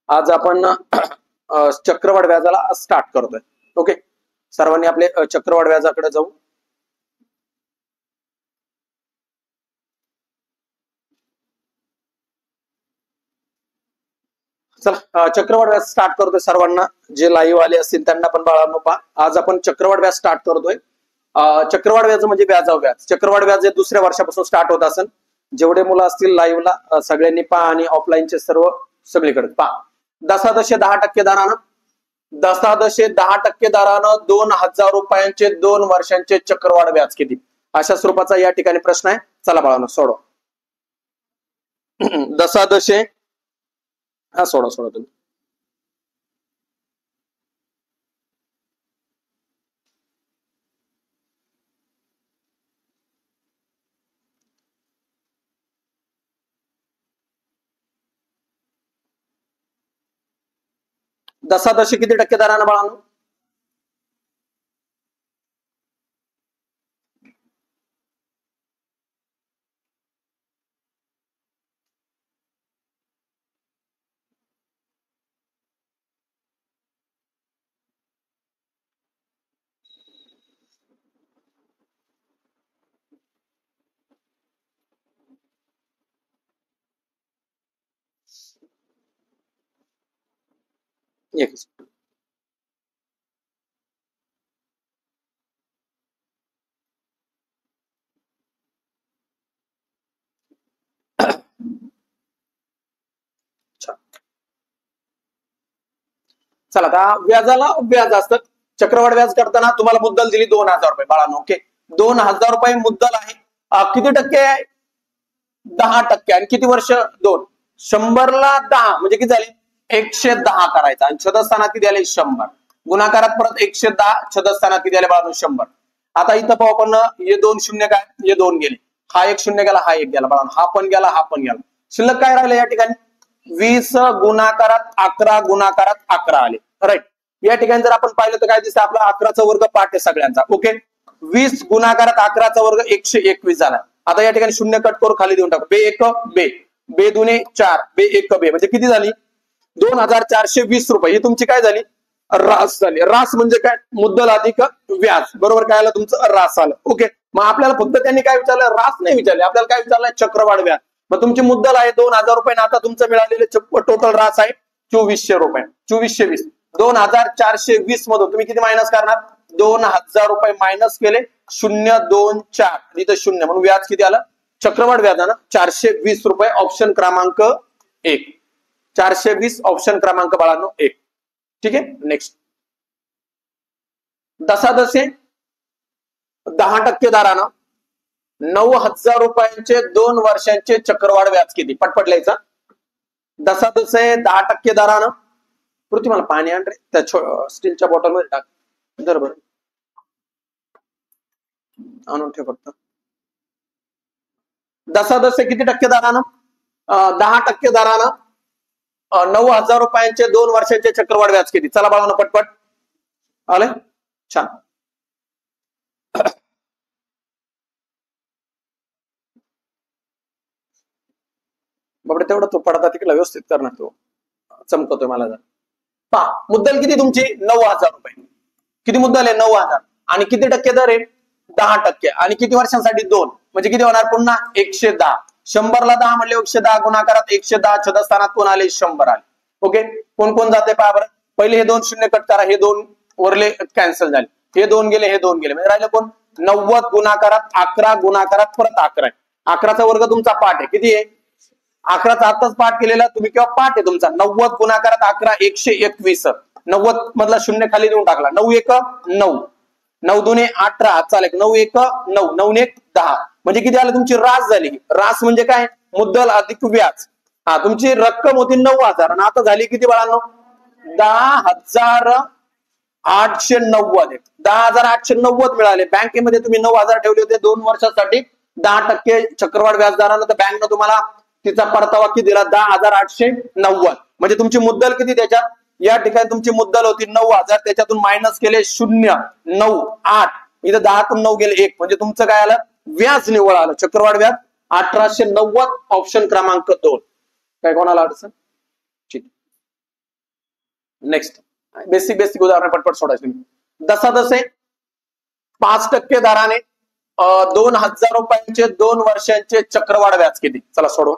आज आपण चक्रवाढ व्याजाला स्टार्ट करतोय. ओके, सर्वांनी आपले चक्रवाढ व्याजाकडे जाऊ. चला चक्रवाढ व्याज स्टार्ट करतोय. सर्वांना जे लाईव्ह आले असतील त्यांना पण बाळांनो पहा, आज आपण चक्रवाढ व्याज स्टार्ट करतोय. चक्रवाढ व्याज म्हणजे व्याजावर व्याज. चक्रवाढ व्याज हे दुसऱ्या वर्षापासून स्टार्ट होत असेल. जेवढे मुलं असतील लाईव्हला सगळ्यांनी पहा आणि ऑफलाईनचे सर्व सगळीकडे पहा. दशादशे 10% दरानं 10% दरानं 2000 रुपयांचे 2 वर्षांचे चक्रवाढ व्याज किती, अशा स्वरूपाचा या ठिकाणी प्रश्न आहे. चला बाळांनो सोडवा. दशादशे सोडा तुम्ही. दशादशे किती टक्के दरानं बाळांनो? चला आता व्याजाला व्याज असतं. चक्रवाढ व्याज करताना तुम्हाला मुद्दल दिली 2000 रुपये बाळांनो. ओके, 2000 रुपये मुद्दल आहे. किती टक्के आहे? 10%. आणि किती वर्ष? 2. 100ला 10 म्हणजे किती झाले? 110 करायचा. आणि छदस्थानात किती आले? 100. गुणाकारात परत 110, छदस्थानात किती आले बाळांनो? 100. आता इथं पाहू आपण, हे 2 शून्य काय? हे 2 गेले, हा 1 शून्य गेला, हा 1 गेला बाळांनो, हा पण गेला, हा पण गेला. शिल्लक काय राहिलं या ठिकाणी? 20 गुणाकारात 11 गुणाकारात 11 आले. राईट. या ठिकाणी जर आपण पाहिलं तर काय दिसतं? आपला 11चा वर्ग पाठ आहे सगळ्यांचा. ओके, 20 गुणाकारात 11चा वर्ग 121 झाला. आता या ठिकाणी शून्य कट करून खाली देऊन टाकू. बे 1 बे, बे 2 4, बे 1 बे, म्हणजे किती झाली? 2420 रुपये. ही तुमची काय झाली? रास झाली. रास म्हणजे काय? मुद्दल अधिक व्याज. बरोबर, काय आलं तुमचं? रास आलं. ओके, मग आपल्याला फक्त त्यांनी काय विचारलं? रास नाही विचारले, आपल्याला काय विचारलंय? चक्रवाढ व्याज. मग तुमची मुद्दल आहे 2000 रुपये, आता तुमचं मिळालेले टोटल रास आहे 2400 रुपये. 2420. 2420 मधून तुम्ही किती मायनस करणार? 2000 रुपये मायनस केले. 024 इथं 0 म्हणून व्याज किती आलं? चक्रवाढ व्याजानं 420 रुपये. ऑप्शन क्रमांक 1. 420 ऑप्शन क्रमांक बाळांनो 1. ठीक आहे, नेक्स्ट. दशादशे 10% दरानं 9000 रुपयांचे 2 वर्षांचे चक्रवाढ व्याज किती? पटपट लिहायचा. दशादशे 10% दरानं. पृथ्वी मला पाणी आण रे, त्या स्टीलच्या बॉटल मध्ये टाक. बरोबर आणून ठेव फक्त. दशादशे किती टक्के दरानं? 10% दरानं 9000 रुपयांचे 2 वर्षांचे चक्रवाढ व्याज किती? चला बाळांनो पटपट आले. छान. बाबडे तेवढा तो पडदा तिकडे व्यवस्थित करणार, तो चमकतोय मला. जर पहा, मुद्दल किती तुमची? 9000 रुपये. किती मुद्दल आहे? 9000. आणि किती टक्के दर आहे? 10%. आणि किती वर्षांसाठी? 2. म्हणजे किती होणार? पुन्हा 110. 100ला 10 म्हणले 110 गुणाकारात 110, छदस्थानात कोण आले? 100 आले. ओके, कोण कोण जाते पहा बरं. पहिले हे 2 शून्य कट करा, हे 2 वरले कॅन्सल झाले, हे 2 गेले, हे 2 गेले, म्हणजे राहिले कोण? 90 गुणाकारात 11 गुणाकारात परत 11 आहे. 11चा वर्ग तुमचा पाठ आहे. किती आहे? 11चा आताच पाठ केलेला तुम्ही, किंवा पाठ आहे तुमचा. 90 गुणाकारात 11 121. 90 मधला शून्य खाली देऊन टाकला. 9 1 9, 9 2 18. चालेल, 9 1 9, 9 1 10. म्हणजे किती आलं? तुमची रास झाली. रास म्हणजे काय? मुद्दल अधिक व्याज. हा, तुमची रक्कम होती 9000 आणि आता झाली किती बाळांनो? 10890. 10890 मिळाले. बँकेमध्ये तुम्ही 9000 ठेवले होते 2 वर्षासाठी 10% चक्रवाढ व्याजदरानं, तर बँकनं तुम्हाला तिचा परतावा किती दिला? 10890. म्हणजे तुमची मुद्दल किती त्याच्यात? या ठिकाणी तुमची मुद्दल होती 9000, त्याच्यातून मायनस केले 0 9 8, इथं 10 तून 9 गेले 1, म्हणजे तुमचं काय आलं? व्याज निव्वळ आलं. चक्रवाढ व्याज 1890 ऑप्शन क्रमांक 2. काय कोणाला अडचण? ठीक. नेक्स्ट बेसिक बेसिक उदाहरण पटपट सोडायचे तुम्ही. दसादसे 5% दराने 2,000 रुपयांचे 2 वर्षांचे चक्रवाढ व्याज किती? चला सोडवा.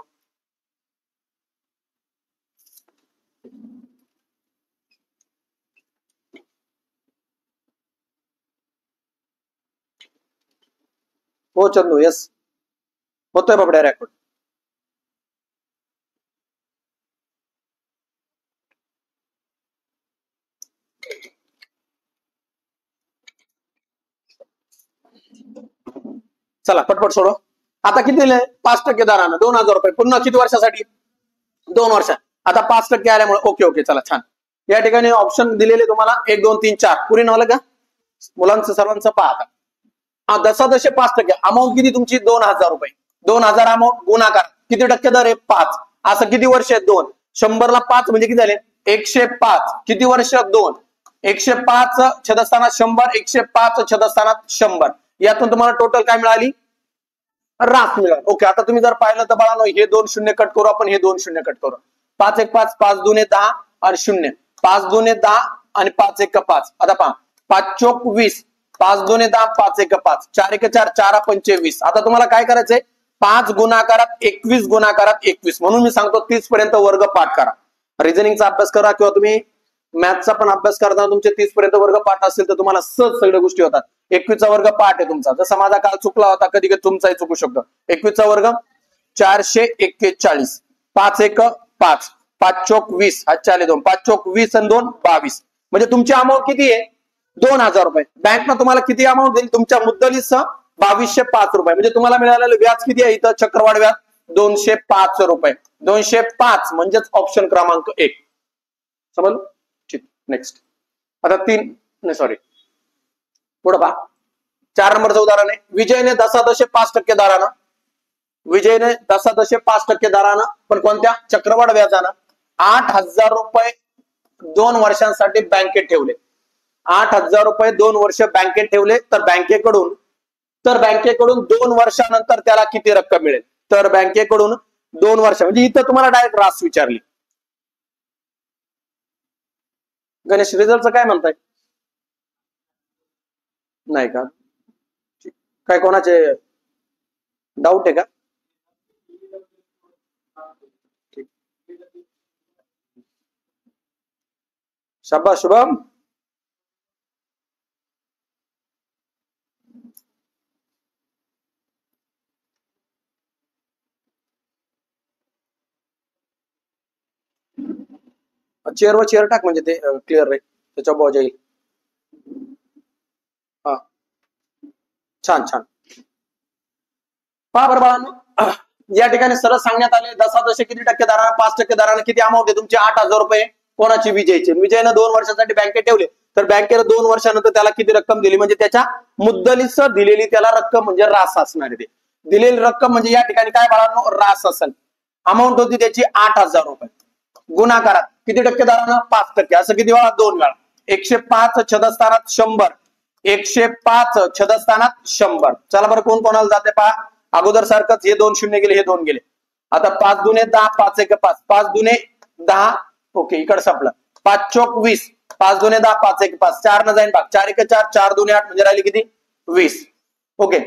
हो चंदू, यस होतोय बाबड्या रेकॉर्ड. चला पटपट सोडो. आता किती दिले? 5% दरानं 2,000 रुपये. पुन्हा किती वर्षासाठी? 2 वर्ष. आता 5% आल्यामुळे ओके ओके चला छान. या ठिकाणी ऑप्शन दिलेले तुम्हाला 1 2 3 4 पुरी नवलं का मुलांचं सर्वांचं पाहता. दसादशे 5% अमाऊंट किती तुमची? 2,000 रुपये. 2,000 अमाऊंट गुणाकार किती टक्के दर आहे? 5. असं किती वर्ष आहेत? 2. 100ला 5 म्हणजे किती झाले? 105. किती वर्ष? 2. 105 छेदस्थानात 100, 105 छेदस्थानात 100. यातून तुम्हाला टोटल काय मिळाली? रास मिळाली. ओके. आता तुम्ही जर पाहिलं तर बाळांनो हे 2 शून्य कट करू आपण, हे 2 शून्य कट करू. 5 1 5, 5 2 10 आणि 0. 5 2 10 आणि 5 1 5. आता पहा 5 चोक 20, 5 2 10, 5 1 5, 4 1 4, 4 5 20. आता तुम्हाला काय करायचंय? 5 गुणाकारात 21 गुणाकारात 21. म्हणून मी सांगतो 30 पर्यंत वर्ग पाठ करा. रिझनिंगचा अभ्यास करा किंवा तुम्ही मॅथचा पण अभ्यास करताना तुमचे 30 पर्यंत वर्ग पाठ असेल तर तुम्हाला सहज सगळ्या गोष्टी होतात. 21 चा वर्ग पाठ आहे तुमचा. जसा माझा काल चुकला होता, कधी कधी तुमचाही चुकू शकतो. 21 चा वर्ग 441. 5 1 5, 5 चोक 20, हातचे आले 2, 5 चोक 20 आणि 2 22. म्हणजे तुमची अमाऊंट किती आहे? 2,000 रुपये. बँकनं तुम्हाला किती अमाऊंट देईल? तुमच्या मुद्दलीसह 2205 रुपये. म्हणजे तुम्हाला मिळालेलं व्याज किती आहे? इथं चक्रवाढ व्याज 205 रुपये. 205 म्हणजेच ऑप्शन क्रमांक 1. समजलं? ठीक. नेक्स्ट. आता 3 नाही सॉरी पुढे पहा. 4 नंबरचं उदाहरण आहे. विजयने दसादशे 5% दरानं, विजयने दसादशे 5% दरानं पण कोणत्या? चक्रवाढ व्याजानं 8,000 रुपये 2 वर्षांसाठी बँकेत ठेवले. 8,000 रुपये 2 वर्ष बँकेत ठेवले. तर बँकेकडून 2 वर्षानंतर त्याला किती रक्कम मिळेल? तर बँकेकडून 2 वर्ष म्हणजे इथं तुम्हाला डायरेक्ट रास विचारली. गणेश रिझल्टचं काय म्हणताय? नाही का? काय कोणाचे डाऊट आहे का? शाबास शुभम. चेअर वर चेअर टाक म्हणजे ते क्लिअर राहील, त्याच्या बॉज येईल. हा छान छान. पहा बरं बाळांनो, या ठिकाणी सरळ सांगण्यात आले दसादशे किती टक्के दराने? 5% दराने किती अमाऊंट आहे तुमची? 8,000 रुपये. कोणाची? विजयची. विजयनं 2 वर्षांसाठी बँकेत ठेवले. तर बँकेनं 2 वर्षानंतर त्याला किती रक्कम दिली? म्हणजे त्याच्या मुद्दलीसह दिलेली त्याला रक्कम म्हणजे रास असणार आहे. ते दिलेली रक्कम म्हणजे या ठिकाणी काय बाळांनो? रास असेल. अमाऊंट होती त्याची 8,000 रुपये. गुणाकारात किती टक्के दरानं? 5%. असं किती वेळा? 2 वेळा. 105 छेदस्थानात 100, 105 छेदस्थानात 100. चला बरं कोण कोणाला जाते पहा. अगोदर सारखंच हे 2 शून्य गेले, हे 2 गेले. आता 5 दुने 10, 5 1 5, 5 दुने 10. ओके इकडे संपलं. 5 चोक 20, 5 दुने 10, 5 1 5, 4 न जाईन भाग, 4 1 4, 4 दुने 8 म्हणजे राहिली किती? 20. ओके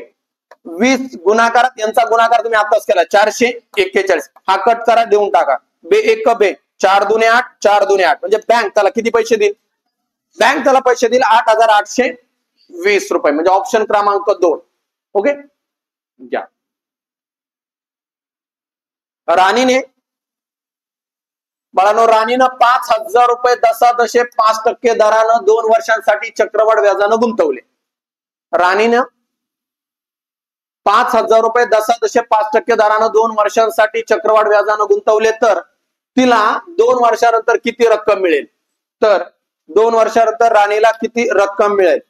20 गुणाकारात यांचा गुणाकार तुम्ही अभ्यास केला 441. हा कट करा, देऊन टाका. बे 1 बे 4 दुने 8, 4 दुने 8 म्हणजे बँक त्याला किती पैसे देईल? बँक त्याला पैसे देईल 8,820 रुपये. म्हणजे ऑप्शन क्रमांक 2. ओके घ्या. राणीने बाळांनो, राणीनं 5,000 रुपये दसादशे 5% दरानं 2 वर्षांसाठी चक्रवाढ व्याजानं गुंतवले. राणीनं 5,000 रुपये दसादशे 5% दरानं 2 वर्षांसाठी चक्रवाढ व्याजानं गुंतवले. तर तिला 2 वर्षानंतर किती रक्कम मिळेल? तर 2 वर्षानंतर राणीला किती रक्कम मिळेल?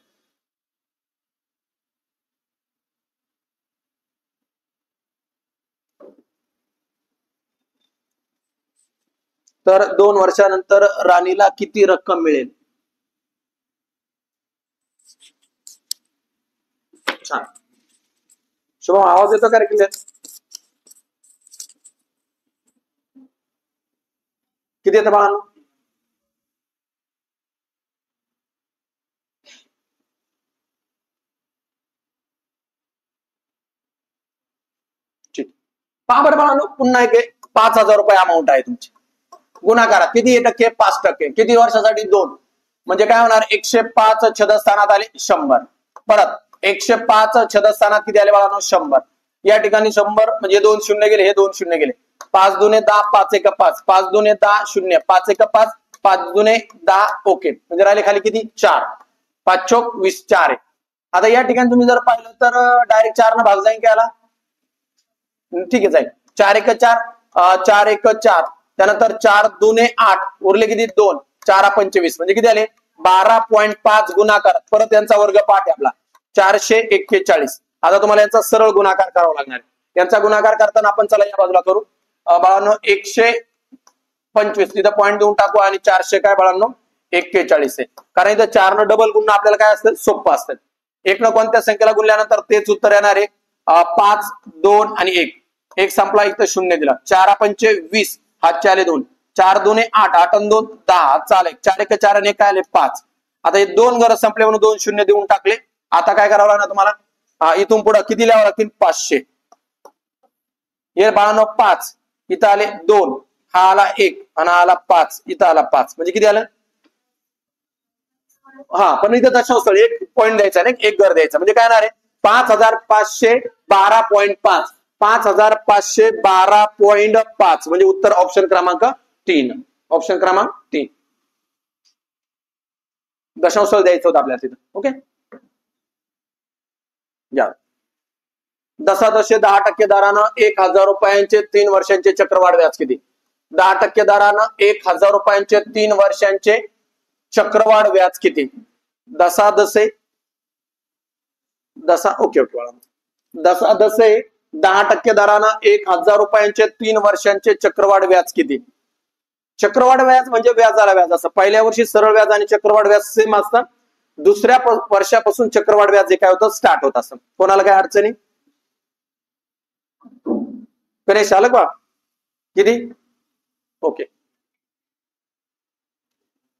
तर 2 वर्षानंतर राणीला किती रक्कम मिळेल? छान. शुभम आवाज येतो का रे क्लिअर? किती येतं बाळांनो? पहा बरं बाळांनो, पुन्हा एक 5,000 रुपये अमाऊंट आहे तुमची. गुणाकारात किती टक्के? 5%. किती वर्षासाठी? 2. म्हणजे काय होणार? 105 छदस्थानात आले 100. परत 105 छदस्थानात किती आले बाळांनो? 100. या ठिकाणी 100 म्हणजे 2 शून्य गेले, हे 2 शून्य गेले. 5 दुने 10, 5 एक 5, 5 दुने 10 शून्य, 5 एक 5, 5 दुने 10. ओके, म्हणजे राहिले खाली किती? 4. 5 चोक 20, 4 आहे. आता या ठिकाणी तुम्ही जर पाहिलं तर डायरेक्ट 4 न भाग जाईल काय? ठीक आहे, जाईल. 4 एक 4, 4 एक 4, त्यानंतर 4 दुने 8, उरले किती? 2, 4 25, म्हणजे किती आले? 12.5 गुणाकार. परत यांचा वर्ग पाठ आहे आपला 441. आता तुम्हाला यांचा सरळ गुणाकार करावा लागणार आहे. यांचा गुणाकार करताना आपण चला या बाजूला करू बाळांनो. 125 तिथं पॉईंट देऊन टाकू आणि 400 काय बाळांनो? 41 आहे. कारण इथं 4 न डबल गुणणं आपल्याला काय असतं? सोपं असतं. 1 न कोणत्या संख्येला गुणल्यानंतर तेच उत्तर येणार आहे. 5, 2 आणि 1. 1 संपला, इथं 0 दिला. 4 पंचे 20, हातचे आले 2, 4 दुने 8, 8 आणि 2 10, चालेल. 4 एक 4 आणि 1 काय आले? 5. आता हे 2 गरज संपले म्हणून 2 शून्य देऊन टाकले. आता काय करावं लागणार तुम्हाला? इथून पुढे किती लिहावं लागतील? 500. हे बाळांनो 5, इथं आले 2, हा आला 1 आणि आला 5, इथं आला 5, म्हणजे किती आलं? हा, पण इथं दशांश स्थळी 1 पॉईंट द्यायचा नाही, 1 घर द्यायचा. म्हणजे काय येणार आहे? 5512.5, 5512.5, म्हणजे उत्तर ऑप्शन क्रमांक 3. ऑप्शन क्रमांक 3. दशांश स्थळ द्यायचं होतं आपल्याला तिथं. ओके, या. दशादशे 10% दरानं 1,000 रुपयांचे 3 वर्षांचे चक्रवाढ व्याज किती? 10% दरानं 1,000 रुपयांचे 3 वर्षांचे चक्रवाढ व्याज किती? दशादशे ओके बाळा. दशादशे 10% दरानं 1,000 रुपयांचे 3 वर्षांचे चक्रवाढ व्याज किती? चक्रवाढ व्याज म्हणजे व्याजाला व्याज असं. पहिल्या वर्षी सरळ व्याज आणि चक्रवाढ व्याज सेम असतं. दुसऱ्या वर्षापासून चक्रवाढ व्याज जे काय होतं? स्टार्ट होत असतं. कोणाला काय अडचणी? गणेश आलं का? किती? ओके,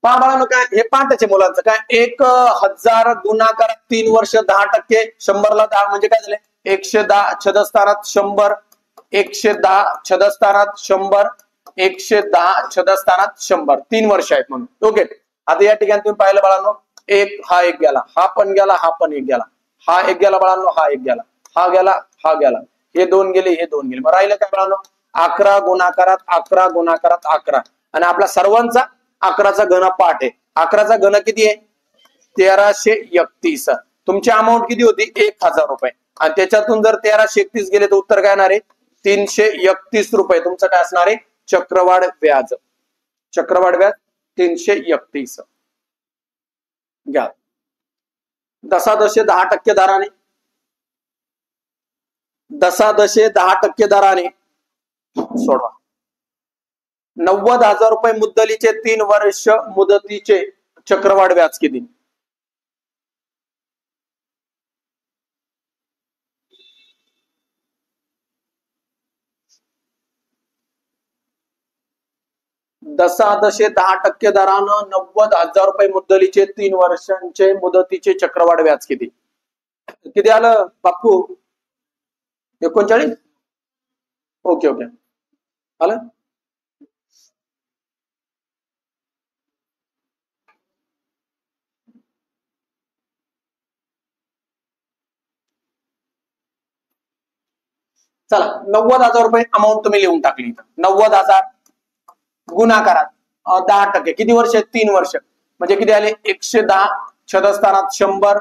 पहा बाळांनो, काय हे पाठाचे मुलांचं काय? 1,000 गुणाकार 3 वर्ष 10%, 100 ला 10 म्हणजे काय झाले? 110 छदस्थानात 100, 110 छदस्थानात 100, 110 छदस्थानात 100. 3 वर्ष आहेत म्हणून. ओके, आता या ठिकाणी तुम्ही पाहिलं बाळांनो, हा एक गेला, हा पण गेला, हा पण एक गेला, हा एक गेला बाळांनो, हा एक गेला, हा गेला, हा गेला, हे 2 गेले, हे 2 गेले. मग राहिलं काय बाळांनो? 11 गुणाकारात 11 गुणाकारात 11. आणि आपला सर्वांचा 11चा घन पाठ आहे. 11चा घन किती आहे? 1331. तुमची अमाऊंट किती होती? 1,000 रुपये. आणि त्याच्यातून जर 1331 गेले तर उत्तर काय येणार आहे? 331 रुपये. तुमचं काय असणार आहे? चक्रवाढ व्याज. चक्रवाढ व्याज 331. घ्या. दशादशे 10% दराने, दशादशे 10% दराने सोडवा. 90,000 रुपये मुद्दलीचे 3 वर्ष मुदतीचे चक्रवाढ व्याज किती? दशादशे 10% दरानं 90,000 रुपये मुद्दलीचे 3 वर्षांचे मुदतीचे चक्रवाढ व्याज किती? किती आलं बापू? 39. ओके ओके, आलं. चला, 90,000 रुपये अमाऊंट तुम्ही लिहून टाकली. 90,000 गुणाकारात 10%, किती वर्ष? 3 वर्ष. म्हणजे किती आले? 110 छदस्थानात 100,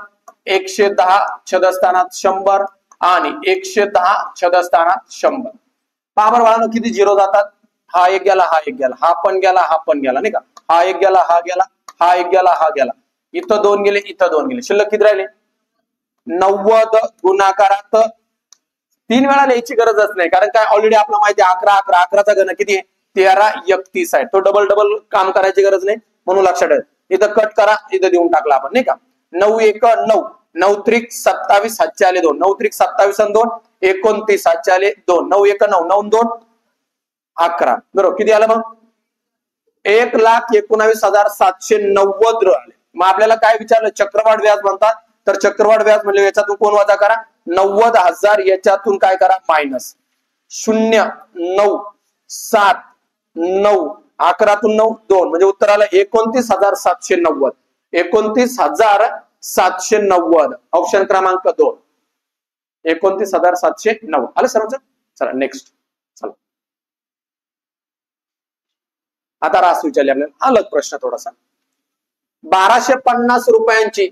110 छदस्थानात 100 आणि 110 छदस्थानात 100. पहा बरं बाळांनो, किती झिरो जातात? हा एक गेला, हा एक गेला, हा पण गेला, हा पण गेला, नाही का? हा एक गेला, हा गेला, हा एक गेला, हा गेला, इथं 2 गेले, इथं 2 गेले, शिल्लक किती राहिले? 90 गुणाकारात 3 वेळा लिहायची गरजच नाही. कारण काय? ऑलरेडी आपल्याला माहिती आहे 11 11, 11चा घन किती आहे? 1331 आहे. तो डबल डबल काम करायची गरज नाही, म्हणून लक्षात ठेवा. इथं कट करा, इथं देऊन टाकला आपण, नाही का? 9 1 9, 9 त्रिक 27, हातचे आले 2, 9 त्रिक 27 आणि 2 29, हातचे आले 2, 9 1 9, 9 2 11. बरोबर, किती आलं मग? 1,19,790 आले. मग आपल्याला काय विचारलं? चक्रवाढ व्याज म्हणतात. तर चक्रवाढ व्याज म्हणजे याच्यातून कोण वजा करा? 90,000 याच्यातून काय करा? मायनस. 29,790 11तून 9 2 म्हणजे उत्तर आलं 29,790 29,790 ऑप्शन क्रमांक 2 29,790 आलं सर्वांचं. चला नेक्स्ट. चला आता रास विचारले आपल्याला अलग प्रश्न थोडासा. 1250 रुपयांची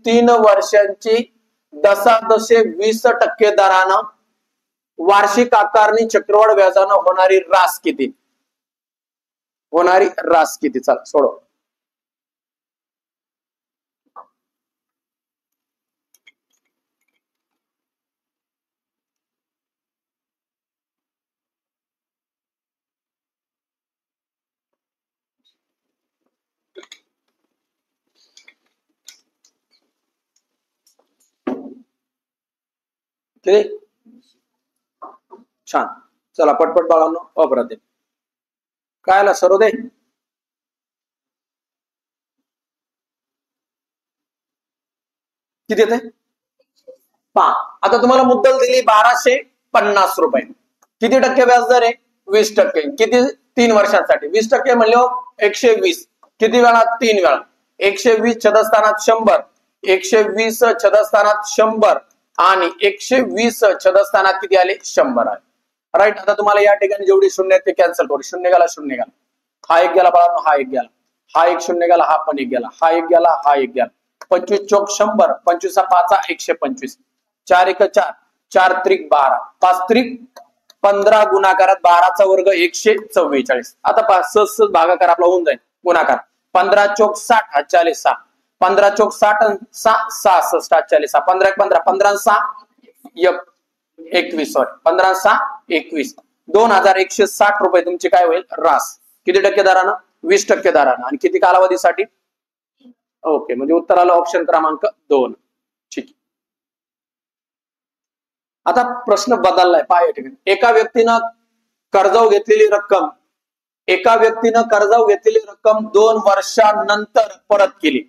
3 वर्षांची 10.20% दरानं वार्षिक आकारणी चक्रवाढ व्याजानं होणारी रास किती चला सोडव. छान. चला पटपट बाळांनो. अप्रतिम. काय आला सर्वोदय? किती येते पहा. आता तुम्हाला मुद्दल दिली 1250 रुपये. किती टक्के व्याजदर आहे? 20%. किती? 3 वर्षांसाठी. 20% म्हणले 120. किती वेळा? 3 वेळा. 120 छेदस्थानात 100 120 छेदस्थानात 100 आणि 120 छेदस्थानात किती आले? 100 आले. राईट. आता तुम्हाला या ठिकाणी जेवढी शून्य आहेत ते कॅन्सल करू. शून्य गेला. हा एक गेला बाळांनो. हा एक गेला. हा एक शून्य गेला. हा पण एक गेला. हा एक गेला. हा एक गेला. 25 चौक 100 25 5 125 4 1 4 4 त्रिक 12 5 त्रिक 15 गुणाकारात 12चा वर्ग 144. आता 5 भागाकार आपला होऊन जाईल. गुणाकार 15 चौक 60 हा 40 6 15 चौक 60 6 66 40 6 15 15 15 6 21 सॉरी 15 6 21 2160 रुपये तुमची काय होईल? रास. किती टक्के दरानं? 20% दरानं. आणि किती कालावधीसाठी? ओके. म्हणजे उत्तर आलं ऑप्शन क्रमांक 2. ठीक. आता प्रश्न बदललाय. पाय ठिकाणी एका व्यक्तीनं कर्जावर घेतलेली रक्कम 2 वर्षांनंतर परत केली.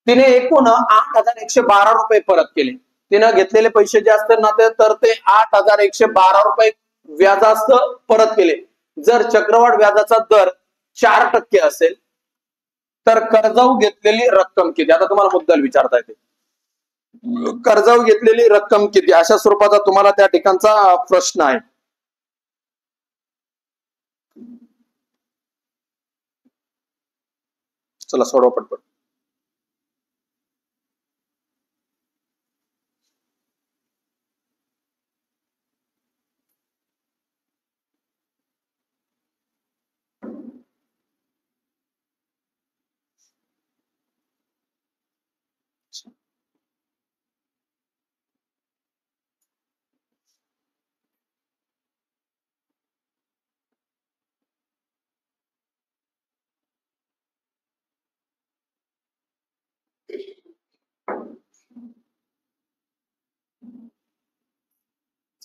तिने एकूण 8,112 रुपये परत केले. तिनं घेतलेले पैसे जे असतात ना तर ते 8,112 रुपये व्याजास्त परत केले. जर चक्रवाढ व्याजाचा दर 4% असेल तर कर्जाऊ घेतलेली रक्कम किती? आता तुम्हाला मुद्दल विचारता येते. कर्जाऊ घेतलेली रक्कम किती अशा स्वरूपाचा तुम्हाला त्या ठिकाणचा प्रश्न आहे. चला सोडवा पटपट.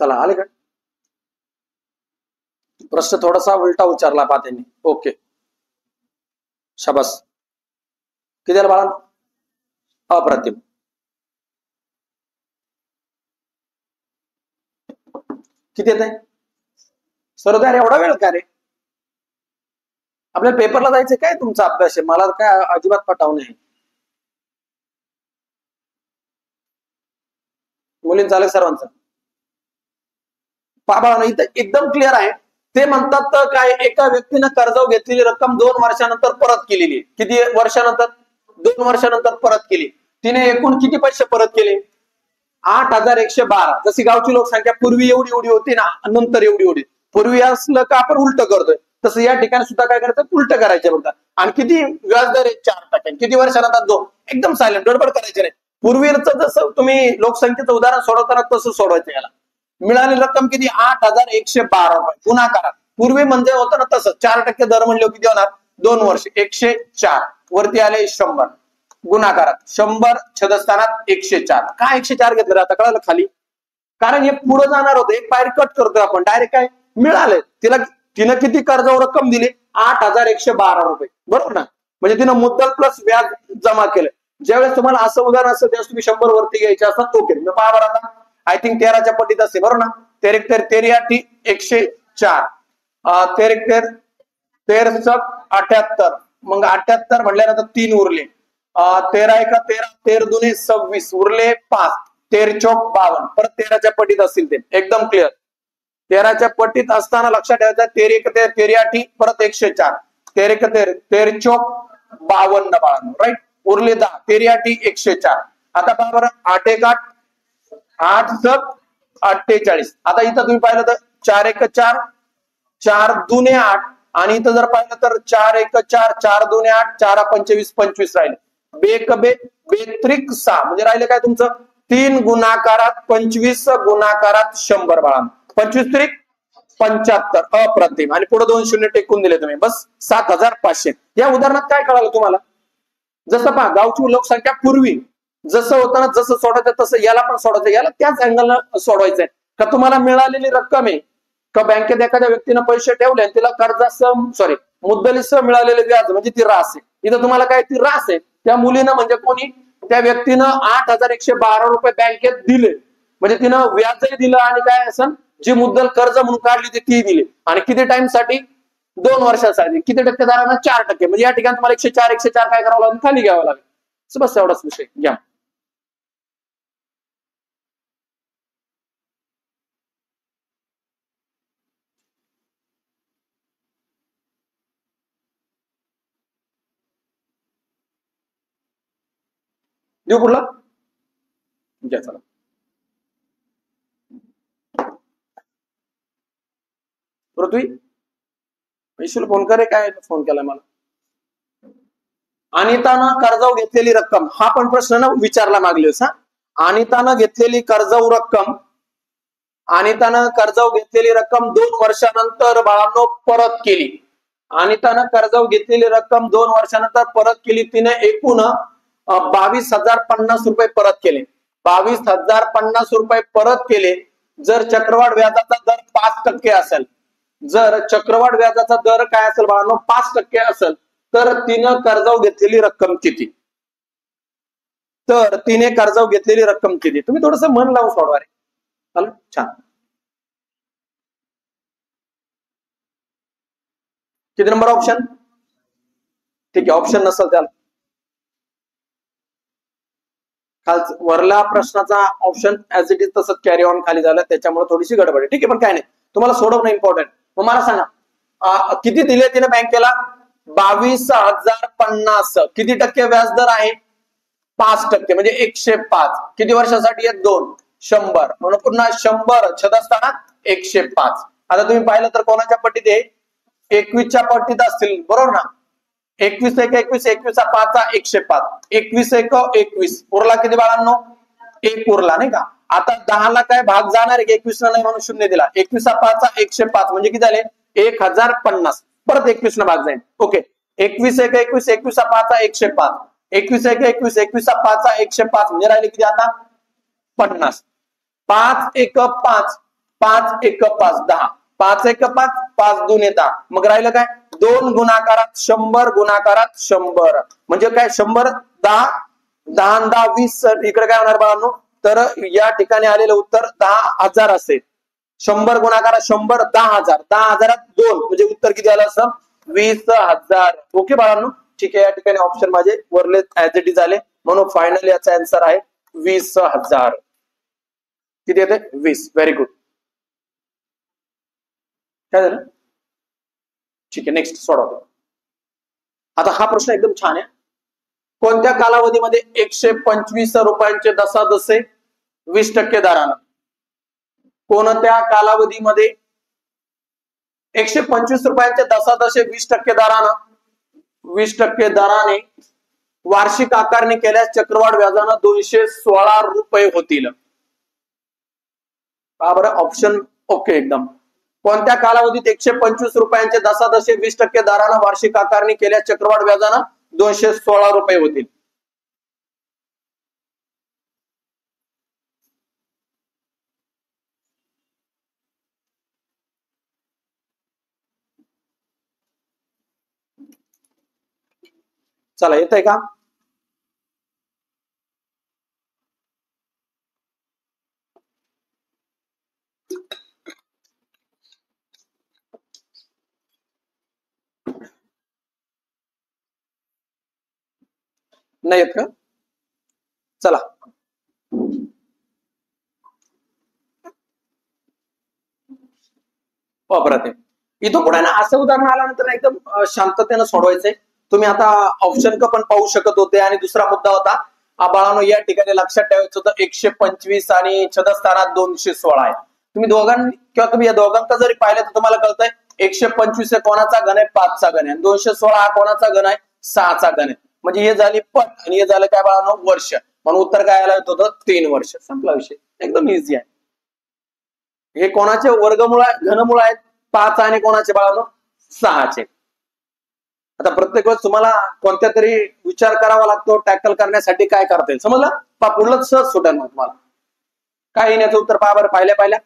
चला आले का? प्रश्न थोडासा उलटा उच्चारला पहा त्यांनी. ओके शाबास. किती आलं बाळा? अप्रतिम. किती येत आहे? सर्व एवढा वेळ का रे? आपल्याला पेपरला जायचं काय? तुमचा अभ्यास आहे. मला काय अजिबात पटाव नाही. मुलींचा आलं सर्वांचं? बाळा इथं एकदम क्लिअर आहे. ते म्हणतात काय एका व्यक्तीनं कर्जावर घेतलेली रक्कम 2 वर्षानंतर परत केलेली. किती वर्षानंतर? 2 वर्षानंतर परत केली. तिने एकूण किती पैसे परत केले? 8,112. जशी गावची लोकसंख्या पूर्वी एवढी होती ना नंतर एवढी. पूर्वी असलं का आपण उलट करतोय तसं या ठिकाणी सुद्धा काय करायचं? उलट करायचं बघा. आणि किती व्याजदर आहे? 4%. किती वर्षानंतर? 2. एकदम सायलेंट गडबड करायची नाही. पूर्वीचं जसं तुम्ही लोकसंख्येचं उदाहरण सोडवताना तसं सोडवायचं. याला मिळालेली रक्कम किती? 8,112 रुपये. गुणाकारात पूर्वी म्हणजे होतं ना तसं 4% दर म्हणले किती होणार? 2 वर्ष 104 वरती आले 100 गुणाकारात 100 छेदस्थानात 104. का 104 घेतलं? आता कळालं खाली. कारण हे पुढे जाणार होतं. एक पायरी कट करतोय आपण. डायरेक्ट काय मिळाले तिनं किती कर्जावर रक्कम दिली? 8,112 रुपये. बरोबर ना? म्हणजे तिनं मुद्दल प्लस व्याज जमा केलं. ज्यावेळेस तुम्हाला असं उदाहरण असतं त्यावेळेस तुम्ही 100 वरती घ्यायचे असतात. ओके. पहा बरं आता आय थिंक 13च्या पटीत असते बरोबर ना. 13 104 13 78 मग 78 म्हटल्यानंतर 3 उरले 13 1 13 13 2 26 उरले 5 13 चौक 52 परत 13च्या पटीत असतील ते एकदम क्लिअर. 13च्या पटीत असताना लक्षात ठेवायचं 13 1 13 13 8 परत 104 13 1 13 13 चौक 52 बाळांनो राईट उरले 10 13 8 104. आता पहा बरं 8 1 8 8 7 48. आता इथं तुम्ही पाहिलं तर 4 1 4 4 2 8 आणि इथं जर पाहिलं तर 4 1 4 4 2 8 4 25 25 राहिले बेक बे बेत्रिक 6 म्हणजे राहिले काय तुमचं 3 गुणाकारात 25 गुणाकारात 100 बाळांनो 25 त्रिक 75 अप्रतिम आणि पुढे 2 शून्य टेकून दिले तुम्ही बस 7500. या उदाहरणात काय कळालं तुम्हाला जसं पहा गावची लोकसंख्या पूर्वी जसं होतं ना जसं सोडायचं तसं याला पण सोडायचं याला त्याच अँगलनं सोडवायचंय का तुम्हाला मिळालेली रक्कम आहे का बँकेत एखाद्या व्यक्तीनं पैसे ठेवले आणि तिला कर्जासह सॉरी मुद्दलीसह मिळालेले व्याज म्हणजे ती रास आहे. इथं तुम्हाला काय ती रास आहे त्या मुलीनं म्हणजे कोणी त्या व्यक्तीनं 8112 रुपये बँकेत दिले म्हणजे तिनं व्याजही दिलं आणि काय असं जी मुद्दल कर्ज म्हणून काढली ती दिली आणि किती टाइम साठी 2 वर्षासाठी किती टक्के दरानं 4% म्हणजे या ठिकाणी तुम्हाला 104 काय करावं लागेल खाली घ्यावं लागेल बस एवढाच विषय घ्या. देऊ पुढला घ्या चला. पृथ्वी पैशुल फोन करे काय फोन केला मला. अनितानं कर्जावर घेतलेली रक्कम हा पण प्रश्न ना विचारला मागलेस हा. अनितानं घेतलेली कर्जावर रक्कम अनितानं कर्जावर घेतलेली रक्कम 2 वर्षानंतर बाळांनो परत केली. अनितानं कर्जावर घेतलेली रक्कम 2 वर्षानंतर परत केली तिने एकूण 22,050 रुपये परत केले 22,050 रुपये परत केले. जर चक्रवाढ व्याजाचा दर 5% असेल जर चक्रवाढ व्याजाचा दर काय असेल बाळांनो 5% असेल तर तिनं कर्जावर घेतलेली रक्कम किती तर तिने कर्जावर घेतलेली रक्कम किती तुम्ही थोडस मन लावून सोडवा रे. चालेल छान. किती नंबर ऑप्शन ठीक आहे ऑप्शन नसेल त्याला वरला प्रश्नाचा ऑप्शन ऍज इट इज तसंच कॅरी ऑन खाली झालं त्याच्यामुळे थोडीशी गडबड आहे ठीक आहे पण काय नाही तुम्हाला सोडवणं इम्पॉर्टंट. मग मला सांगा किती दिले तिने बँकेला 22,050 किती टक्के व्याजदर आहे 5% म्हणजे 105 किती वर्षासाठी आहेत 2 100 म्हणून पुन्हा 100 छद असताना 105. आता तुम्ही पाहिलं तर कोणाच्या पट्टीत आहे 21च्या पट्टीत असतील बरोबर ना 21 1 21 21 5 105 21 1 21 उरला किती बाळांनो 1 उरला नाही का. आता 10 ला काय भाग जाणार आहे 21 ला नाही म्हणून 0 दिला 21 5 105 म्हणजे किती झाले 1050 परत 21 न भाग जाईल ओके 21 1 21 21 5 105 21 1 21 21 5 105 म्हणजे राहिले किती आता 50 5 1 5 5 1 5 10 5 1 5 5 2 10 मग राहिलं काय 2 गुणाकारात 100 गुणाकारात 100 म्हणजे काय 100 10 10 10 20 इकडे काय होणार बाळांनो तर या ठिकाणी आलेलं उत्तर 10,000 असेल 100 गुणाकारात 100 10,000 10,000 2 म्हणजे उत्तर किती आलं असं 20,000 ओके बाळांनो ठीक आहे. या ठिकाणी ऑप्शन माझे वरले ऍज इट इज आले म्हणून फायनली याचा आन्सर आहे 20,000 किती येते 20 व्हेरी गुड. काय झालं ठीक आहे नेक्स्ट सोडवतो. आता हा प्रश्न एकदम छान आहे. कोणत्या कालावधीमध्ये 125 रुपयांचे दशादशे 20% दरानं कोणत्या कालावधीमध्ये 125 रुपयांचे दशादशे 20% दरानं 20% दराने वार्षिक आकारणी केल्यास चक्रवाढ व्याजानं 216 रुपये होतील. बरं ऑप्शन ओके एकदम. कोणत्या कालावधीत 125 रुपयांचे दशादशे 20% दरानं वार्षिक आकारणी केल्यास चक्रवाढ व्याजानं 216 रुपये होतील. चला येतंय का नाही येत का? चला अप्रतिम. इथून पुढे ना असं उदाहरण आल्यानंतर एकदम शांततेनं सोडवायचंय. तुम्ही आता ऑप्शन क पण पाहू शकत होते. आणि दुसरा मुद्दा होता बाळांनो या ठिकाणी लक्षात ठेवायचं होतं 125 आणि छदस्थानात 216 आहे. तुम्ही दोघांनी किंवा तुम्ही या दोघांचा जरी पाहिलं तर तुम्हाला कळतंय 125 कोणाचा गण आहे, 5चा गण आहे. 216 हा कोणाचा गण आहे, 6चा गण आहे. म्हणजे हे झाली पट आणि हे झालं काय बाळांनो, वर्ष. म्हणून उत्तर काय आलं होतं, 3 वर्ष. संपला विषय, एकदम इझी आहे. हे कोणाचे वर्गमूळ घनमूळ आहेत, 5 आणि कोणाचे बाळांनो, 6चे. आता प्रत्येक वेळेस तुम्हाला कोणत्या तरी विचार करावा लागतो टॅकल करण्यासाठी. काय करता येईल समजलं पा, पुढलं सहज सुटेल मग तुम्हाला. काय येण्याचं उत्तर पहा बरं. पाहिल्या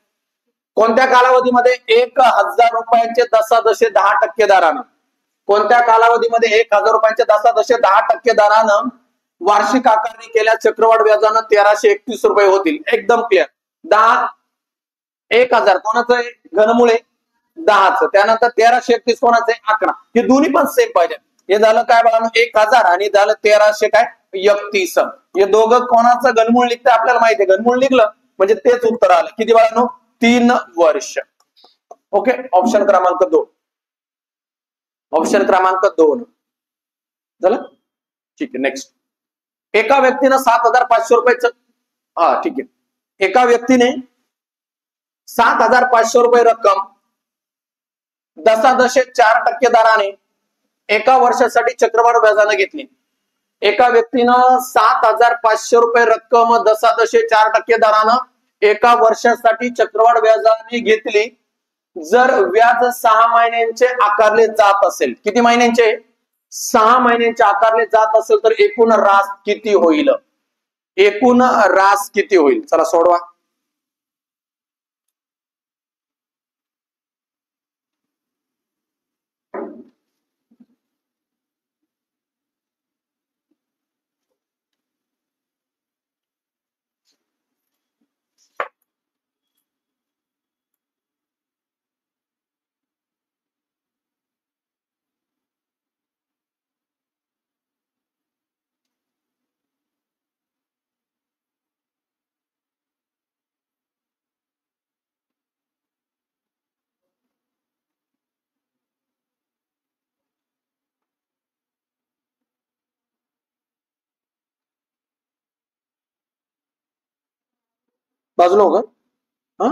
कोणत्या कालावधीमध्ये 1000 रुपयांचे दशादशे 10% दरानं, कोणत्या कालावधीमध्ये 1000 रुपयांचे दशादशे 10% दरानं वार्षिक आकारणी केल्यास चक्रवाढ व्याजानं 1331 रुपये होतील. एकदम क्लिअर. 1000 कोणाचं आहे, घनमूळ आहे 10चं. त्यानंतर 1331 कोणाचं आहे, 11. हे दोन्ही पण सेम पाहिजे. हे झालं काय बाळांनो 1000 आणि झालं 1331. हे दोघं कोणाचं घनमूळ निघतं आपल्याला माहिती आहे. घनमूळ निघलं म्हणजे तेच उत्तर आलं. किती बाळांनो, 3 वर्ष. ओके, ऑप्शन क्रमांक 2. ऑप्शन क्रमांक 2 झालं. ठीक आहे, नेक्स्ट. एका व्यक्तीनं 7500 रुपयाचं, हा ठीक आहे, एका व्यक्तीने 7500 रुपये रक्कम दशादशे 4% दराने एका वर्षासाठी चक्रवाढ व्याजाने घेतली. एका व्यक्तीनं 7500 रुपये रक्कम दशादशे 4% दरानं एका वर्षासाठी चक्रवाढ व्याजाने घेतली. जर व्याज 6 महिन्यांचे आकारले जात असेल, किती महिन्यांचे, 6 महिन्यांचे आकारले जात असेल तर एकूण रास किती होईल, एकूण रास किती होईल. चला सोडवा. बाजूला हो का, हा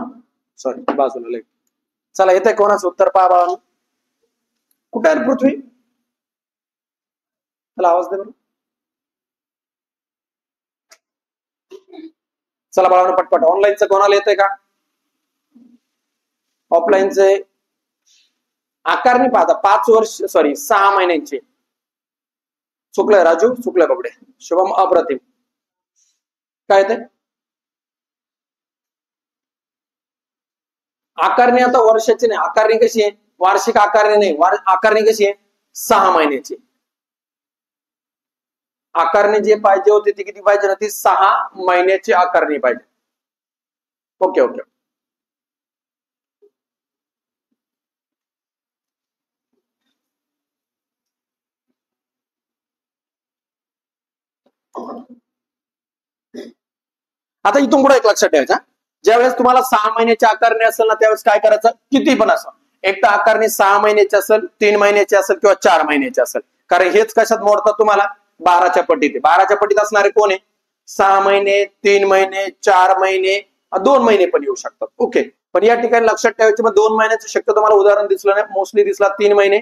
सॉरी बाजूला लेट. चला येते कोणाचं उत्तर पहा बाळांनो. कुठे आहे पृथ्वी, चला आवाज दे बरं. चला बाळांनो पटपट. ऑनलाईनचं कोणाला येतंय का, ऑफलाईनचे आकारणी पाहता 5 वर्ष सॉरी 6 महिन्यांचे. चुकलंय राजू, चुकलंय कपडे. शुभम अप्रतिम. काय ते आकारणी आता वर्षाची नाही, आकारणी कशी आहे, वार्षिक आकारणी नाही, आकारणी कशी आहे 6 महिन्याची. आकारणी जे पाहिजे होती ती किती पाहिजे ना, ती 6 महिन्याची आकारणी पाहिजे. Okay okay. आता इथून पुढे एक लक्षात ठेवायचं, ज्यावेळेस तुम्हाला 6 महिन्याची आकारणी असेल ना त्यावेळेस काय करायचं, किती पण असं एक तर आकारणी 6 महिन्याची असेल, 3 महिन्याची असेल किंवा 4 महिन्याची असेल. कारण हेच कशात मोडतात तुम्हाला, 12च्या पटीत. 12च्या पटीत असणारे कोण आहे, 6 महिने, 3 महिने, 4 महिने, 2 महिने पण येऊ शकतात. ओके, पण या ठिकाणी लक्षात ठेवायचे मग 2 महिन्याचं शक्य तुम्हाला उदाहरण दिसलं नाही, मोस्टली दिसला 3 महिने,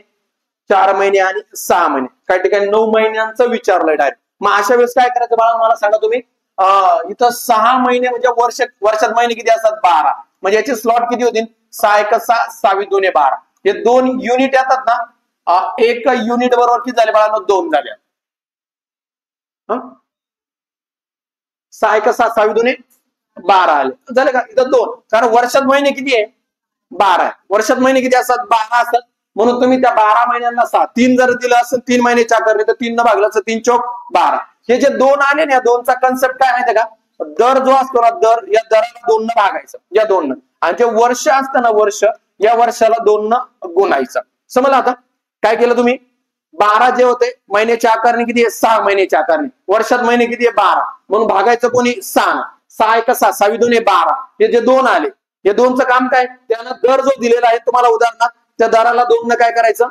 4 महिने आणि 6 महिने. काही ठिकाणी 9 महिन्यांचं विचारलंय डायरेक्ट. मग अशा वेळेस काय करायचं बाळा, मला सांगा तुम्ही. इथं 6 महिने म्हणजे वर्षात महिने किती असतात, 12. म्हणजे याचे स्लॉट किती होतील, 6 1 6, 6 2 12. हे 2 युनिट येतात ना, एक युनिट बरोबर किती झाले बाळांनो, 2 झाले. 6 1 6, 6 2 12 आले झाले का, इथं 2. कारण वर्षात महिने किती आहे, 12 आहे. वर्षात महिने किती असतात, 12 असतात. म्हणून तुम्ही त्या 12 महिन्यांना 6 3 जर दिलं असेल 3 महिन्याच्या आकारणी तर 3 न भागलं तर 3 चौक 12. हे जे 2 आले ना, या 2चा कन्सेप्ट काय माहितीये का, दर जो असतो ना, दर या दराला 2 न भागायचं, या 2 न. आणि जे वर्ष असतं ना, वर्ष या वर्षाला 2 न गुणायचं. समजलं आता काय केलं तुम्ही, 12 जे होते महिन्याची आकारणी किती आहे 6 महिन्याची आकारणी, वर्षात महिने किती आहे 12, म्हणून भागायचं कोणी 6, 6 एक 6, 6 2 12, हे जे 2 आले, हे 2चं काम काय, त्यानं दर जो दिलेला आहे तुम्हाला उदाहरणार्थ, त्या दराला 2 न काय करायचं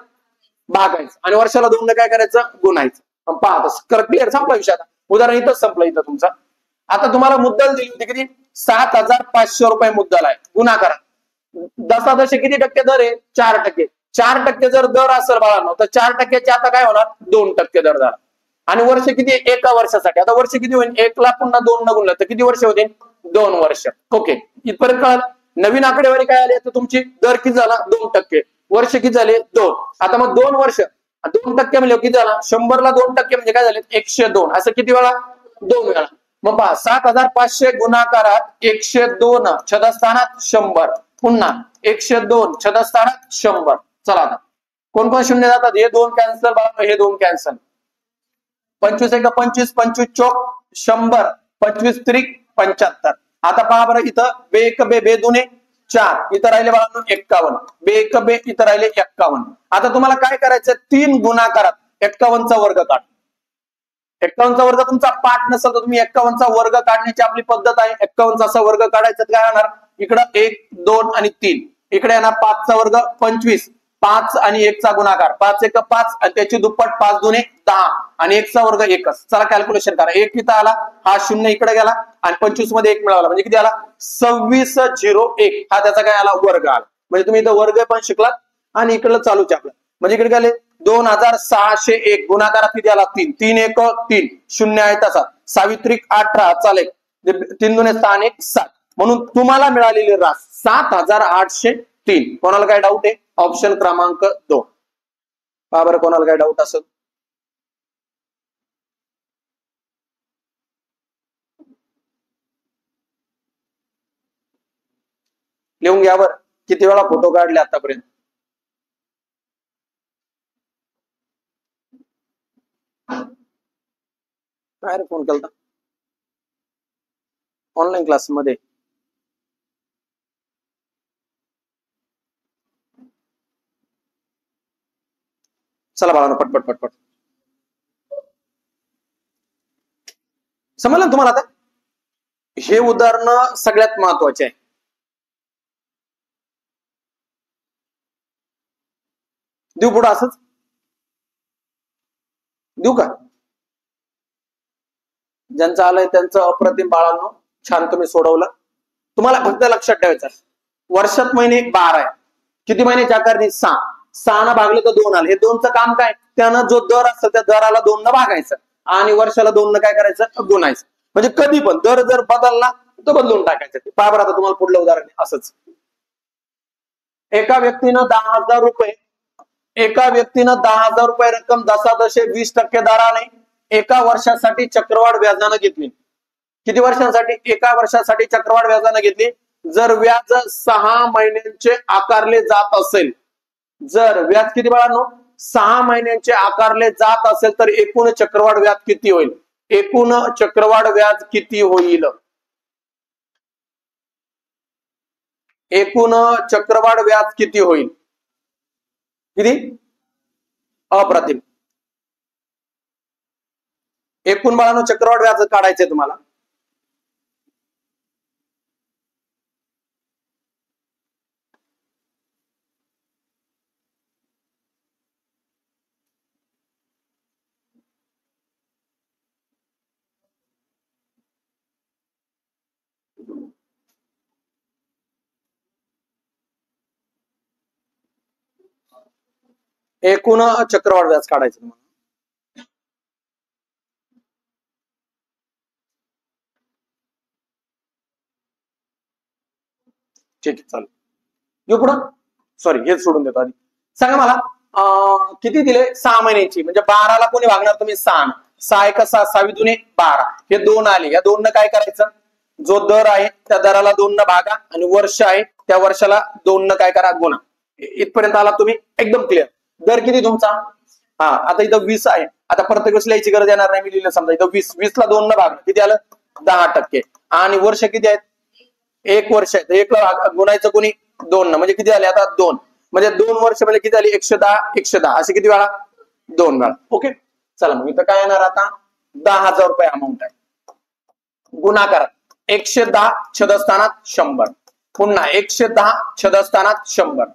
भागायचं आणि वर्षाला 2 न काय करायचं गुणायचं. पहा क्लिअर, संपला विषय. आता उदाहरण इथं संपलं इथं तुमचं. आता तुम्हाला मुद्दल दिली होती किती 7,500 रुपये मुद्दल आहे, गुणाकार दशादशे किती टक्के दर आहे 4%, 4% जर दर असेल बाळांनो तर 4%चे आता काय होणार 2% दर झाला. आणि वर्ष किती एका वर्षासाठी, आता वर्ष किती होईल 1 ला पुन्हा 2 न गुणलं तर किती वर्ष होतील 2 वर्ष. ओके, इथपर्यंत कळलं. नवीन आकडेवारी काय आली आता तुमची, दर किती झाला 2%, वर्ष किती झाले 2. आता मग 2 वर्ष 2% म्हणजे किती झाला, 100 ला 2% म्हणजे काय झाले 102, असं किती वेळा 2 वेळा. मग पहा 7,500 गुणाकारात 102 छदस्थानात 100, पुन्हा 102 छदस्थानात 100. चला आता कोण कोण शून्य जातात, हे 2 कॅन्सल, हे 2 कॅन्सल. 25 एक 25, 25 चौक 100, 25 त्रिक 75. आता पहा बरं इथं बे एक बे बे दुने 4, इथं राहिले बाळांनो 51, बे एक बे इथं राहिले 51. आता तुम्हाला काय करायचं 3 गुणाकारात 51चा वर्ग काढ. 51चा वर्ग तुमचा पाठ नसेल तर तुम्ही 51चा वर्ग काढण्याची आपली पद्धत आहे. 51चा असा वर्ग काढायचा काय होणार, इकडं 1 2 आणि 3, इकडे येणार 5चा वर्ग 25, 5 आणि 1चा गुणाकार 5 एक 5 आणि त्याची दुप्पट 5 दुने 10 आणि 1चा वर्ग 1च. चला कॅल्क्युलेशन करा. 1 इथं आला, हा 0 इकडे गेला आणि 25 मध्ये 1 मिळाला म्हणजे किती आला 2601, हा त्याचा काय आला वर्ग आला. म्हणजे तुम्ही इथं वर्ग पण शिकलात आणि इकडलं चालूच आपलं. म्हणजे इकडे गेले 2601 गुणाकारात किती आला 3, 3 एक 3, 0 आहे तसा, सावित्रिक 18 चालेल, 3 दुने 6 आणि 1 7. म्हणून तुम्हाला मिळालेली रास 7,803. कोणाला काय डाऊट आहे, ऑप्शन क्रमांक 2. पहा बरं कोणाला काय डाऊट असेल. लिहून घ्या बरं, किती वेळा फोटो काढले आतापर्यंत. काय रे फोन केलता ऑनलाईन क्लास मध्ये. चला बाळांनो पटपट पटपट समजलं ना तुम्हाला. आता हे उदाहरण सगळ्यात महत्वाचे आहे. देऊ पुढे असंच देऊ का, ज्यांचं आलंय त्यांचं अप्रतिम बाळांनो, छान तुम्ही सोडवलं. तुम्हाला फक्त लक्षात ठेवायचं वर्षात महिने 12 आहे, किती महिन्याची आकारणी 6, 6 न भागले तर 2 आले. हे 2चं काम काय, त्यानं जो दर असतो त्या दराला 2 न भागायचं आणि वर्षाला 2 न काय करायचं गुणायचं. म्हणजे कधी पण दर जर बदलला तर बदलून टाकायचं. पहा बरं आता तुम्हाला पुढलं उदाहरण असंच. एका व्यक्तीनं 10,000 रुपये, एका व्यक्तीनं 10,000 रुपये रक्कम दशादशे 20% दराने एका वर्षासाठी चक्रवाढ व्याजानं घेतली. किती वर्षांसाठी, एका वर्षासाठी चक्रवाढ व्याजानं घेतली. जर व्याज 6 महिन्यांचे आकारले जात असेल, जर व्याज किती बाळांनो 6 महिन्यांचे आकारले जात असेल तर एकूण चक्रवाढ व्याज किती होईल, एकूण चक्रवाढ व्याज किती होईल, एकूण चक्रवाढ व्याज किती होईल, किती अप्रतिम. एकूण बाळांनो चक्रवाढ व्याज काढायचंय तुम्हाला. एकूण चक्रवाढ व्याज काढायचं तुम्हाला. ठीक आहे चालेल, येऊ पुढं. सॉरी हेच सोडून देतो आधी. सांगा मला किती दिले 6 महिन्याची, म्हणजे 12ला कोणी भागणार तुम्ही 6, 6 एक 6, 6 दुने 12, हे 2 आले. या 2 न काय करायचं, जो दर आहे त्या दराला 2 न भागा आणि वर्ष आहे त्या वर्षाला 2 न काय करा गुणा. इथपर्यंत आला तुम्ही एकदम क्लिअर. दर किती तुमचा, हा आता इथं 20 आहे. आता प्रत्येक वेळेस लिहायची गरज येणार नाही, मी लिहिलं समजा इथं 20, 20 ला 2 न भागलं किती आलं 10%. आणि वर्ष किती आहेत, 1 वर्ष आहे, 1 ला गुणायचं कोणी 2 न, म्हणजे किती झाले आता 2, म्हणजे 2 वर्ष म्हणजे किती झाली 110, 110 असे किती वेळा 2 वेळा. ओके, चला मग इथं काय येणार आता 10,000 रुपये अमाऊंट आहे. गुणाकार 110 छदस्थानात 100, पुन्हा 110 छदस्थानात 100,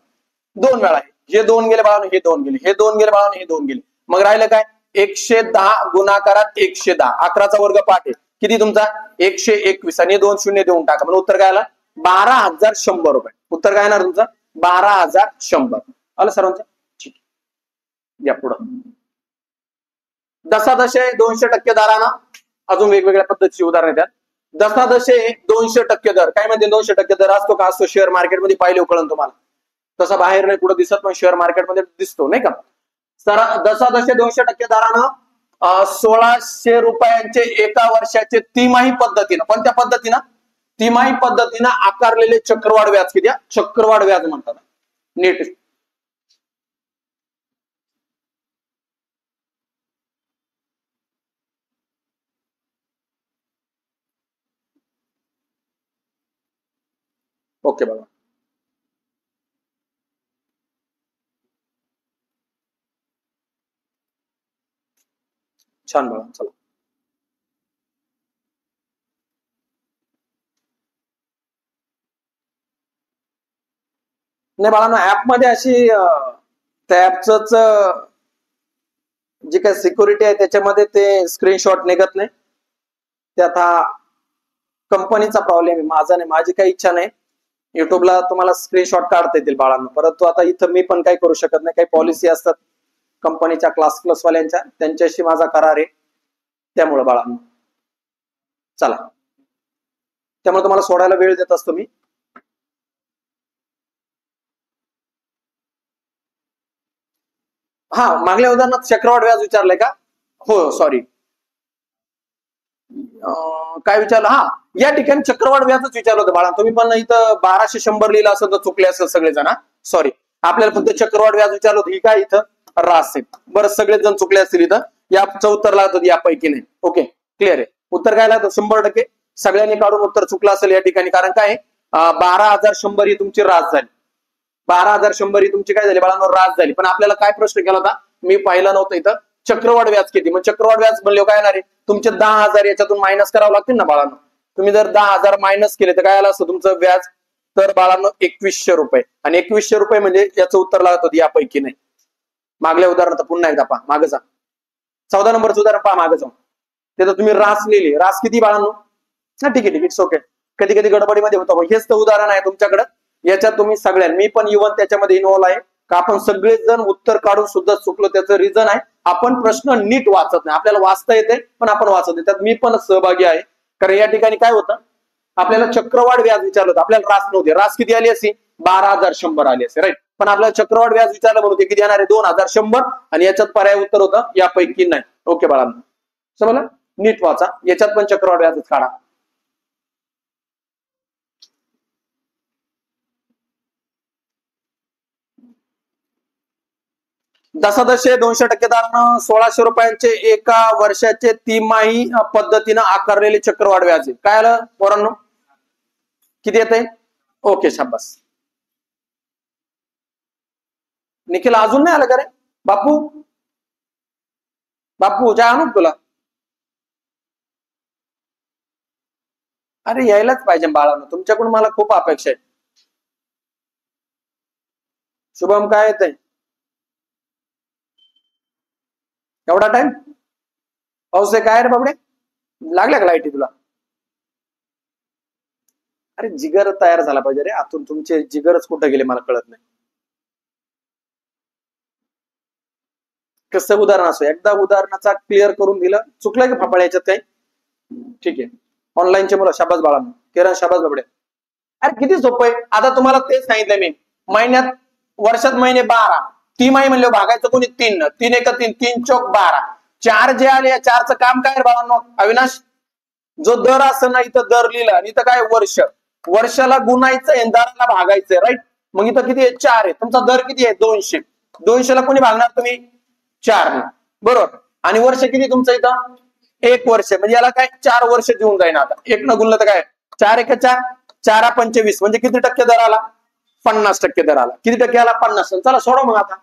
2 वेळा आहे. हे 2 गेले बाळांनो, हे 2 गेले, हे 2 गेले बाळांनो, हे 2 गेले. मग राहिलं काय 110 गुणाकारात 110, 11चा वर्ग 5 आहे. किती तुमचा 121 आणि 2 शून्य देऊन टाका. म्हणजे उत्तर काय आलं 12,100 रुपये. उत्तर काय येणार तुमचं 12,100. आलं सर्वांचं? ठीक, या पुढं. दशादशे 200% दरानं अजून वेगवेगळ्या पद्धतीची उदाहरण द्या. दशादशे 200% दर. काय म्हणजे 200% दर असतो का? असतो शेअर मार्केटमध्ये पाहिले कळून तुम्हाला. तसा बाहेर नाही कुठं दिसत, पण शेअर मार्केटमध्ये दिसतो नाही का. तर दशादशे 200% दरानं 1,600 रुपयांचे एका वर्षाचे तिमाही पद्धतीनं, कोणत्या पद्धतीनं? तिमाही पद्धतीनं आकारलेले चक्रवाढ व्याज किती? चक्रवाढ व्याज म्हणतात. नीट ओके बघा. छान बघा. चला नाही बाळांनो, ऍप मध्ये अशी त्या ऍपच जी काही सिक्युरिटी आहे त्याच्यामध्ये ते स्क्रीनशॉट निघत नाही. त्यात हा कंपनीचा प्रॉब्लेम आहे, माझा नाही. माझी काही इच्छा नाही. युट्यूबला तुम्हाला स्क्रीनशॉट काढता येतील बाळांनो, परंतु आता इथं मी पण काही करू शकत नाही. काही पॉलिसी असतात कंपनीच्या क्लास प्लस वाल्यांच्या, त्यांच्याशी माझा करार आहे. त्यामुळे बाळांनो चला, त्यामुळे तुम्हाला सोडायला वेळ देत असतो मी. हा, मागल्या उदाहरणात चक्रवाढ व्याज विचारलंय का? हो सॉरी, काय विचारलं? हा, या ठिकाणी चक्रवाढ व्याजच विचारलं होतं बाळा. तुम्ही पण इथं 1200 लिहिलं असेल तर चुकले असेल सगळेजण. सॉरी, आपल्याला फक्त चक्रवाढ व्याज विचारलं होतं. ही काय इथं रास आहे. बरं, सगळेच जण चुकले असतील इथं. या उत्तर लागतं यापैकी नाही. ओके, क्लिअर आहे. उत्तर काय लागतं 100%. सगळ्यांनी काढून उत्तर चुकलं असेल या ठिकाणी. कारण काय 12,100 ही तुमची रास झाली. 12,100 ही तुमची काय झाली बाळांनो? रास झाली. पण आपल्याला काय प्रश्न केला होता मी पाहिलं नव्हतं इथं, चक्रवाढ व्याज किती? मग चक्रवाढ व्याज म्हणले काय येणार आहे? तुमचे 10,000 याच्यातून मायनस करावं लागतील ना बाळांनो. तुम्ही जर 10,000 मायनस केले तर काय आलं असतं तुमचं व्याज? तर बाळांनो 2,100 रुपये. आणि 2,100 रुपये म्हणजे याचं उत्तर लागत होतं यापैकी नाही. मागल्या उदाहरणात पुन्हा एकदा पहा, मागे जा. 14 नंबरचं उदाहरण पहा, मागे जाऊन. त्याचं तुम्ही रास लिहिली. रास किती बाळांनो? हा ठीक आहे, ठीक आहे, ओके. कधी कधी गडबडीमध्ये होतं. हेच तर उदाहरण आहे तुमच्याकडे. याच्यात तुम्ही सगळ्यांनी, मी पण इव्हन त्याच्यामध्ये इन्व्हॉल्व आहे का आपण सगळेच जण उत्तर काढून सुद्धा चुकलो. त्याचं रिझन आहे आपण प्रश्न नीट वाचत नाही. आपल्याला वाचता येते पण आपण वाचत नाही. त्यात मी पण सहभागी आहे. कारण या ठिकाणी काय होतं, आपल्याला चक्रवाढ व्याज विचारलं होतं, आपल्याला रास नव्हते. रास किती आली असे? 12,100 आली असे, राईट. पण आपल्याला चक्रवाढ व्याज विचारलं म्हणून ते किती येणार आहे? 2,100. आणि याच्यात पर्याय उत्तर होतं यापैकी नाही. ओके बाळांनो, समजलं? नीट वाचा. याच्यात पण चक्रवाढ व्याजच काढा. दशादशे 200% दरानं 1,600 रुपयांचे एका वर्षाचे तिमाही पद्धतीनं आकारलेले चक्रवाढ व्याज. काय आलं पोरांनो? किती येते? ओके, शाबास. निखिल अजून नाही आलं का रे? बापू, बापू जा आणू तुला. अरे यायलाच पाहिजे बाळांनो, तुमच्याकडून मला खूप अपेक्षा आहे. शुभम काय येतंय? एवढा टाइम पाऊस आहे काय रे बाबडे? लागल्या का लाईटी तुला? अरे जिगर तयार झाला पाहिजे रे आतून. तुमचे जिगरच कुठे गेले मला कळत नाही. कसं उदाहरण असो, एकदा उदाहरणाचा क्लिअर करून दिलं. चुकलं की फापळ याच्यात काही? ठीक आहे. ऑनलाईनचे मुलं शाबास बाळांनो. किरण शाबास बाबडे. अरे किती सोपं आहे. आता तुम्हाला तेच सांगितलं मी. महिन्यात, वर्षात महिने 12. तिमाही म्हणलं भागायचं कोणी 3 न. 3 एक 3, 3 चौक 12. 4 जे आले या 4चं काम काय बाळांनो? अविनाश, जो दर असं ना इथं दर लिहिला आणि इथं काय वर्ष, वर्षाला गुणायचंय, दराला भागायचंय, राईट. मग इथं किती आहे? 4 आहे. तुमचा दर किती आहे? 200. 200ला कोणी भागणार तुम्ही? 4 ने, बरोबर. आणि वर्ष किती तुमचं इथं? 1 वर्ष. म्हणजे याला काय 4 वर्ष देऊन जाईन. आता 1 न गुणलं तर काय 4 एक 4, 4 25. म्हणजे किती टक्के दर आला? 50% दर आला. किती टक्के आला? 50. चला सोडा मग आता.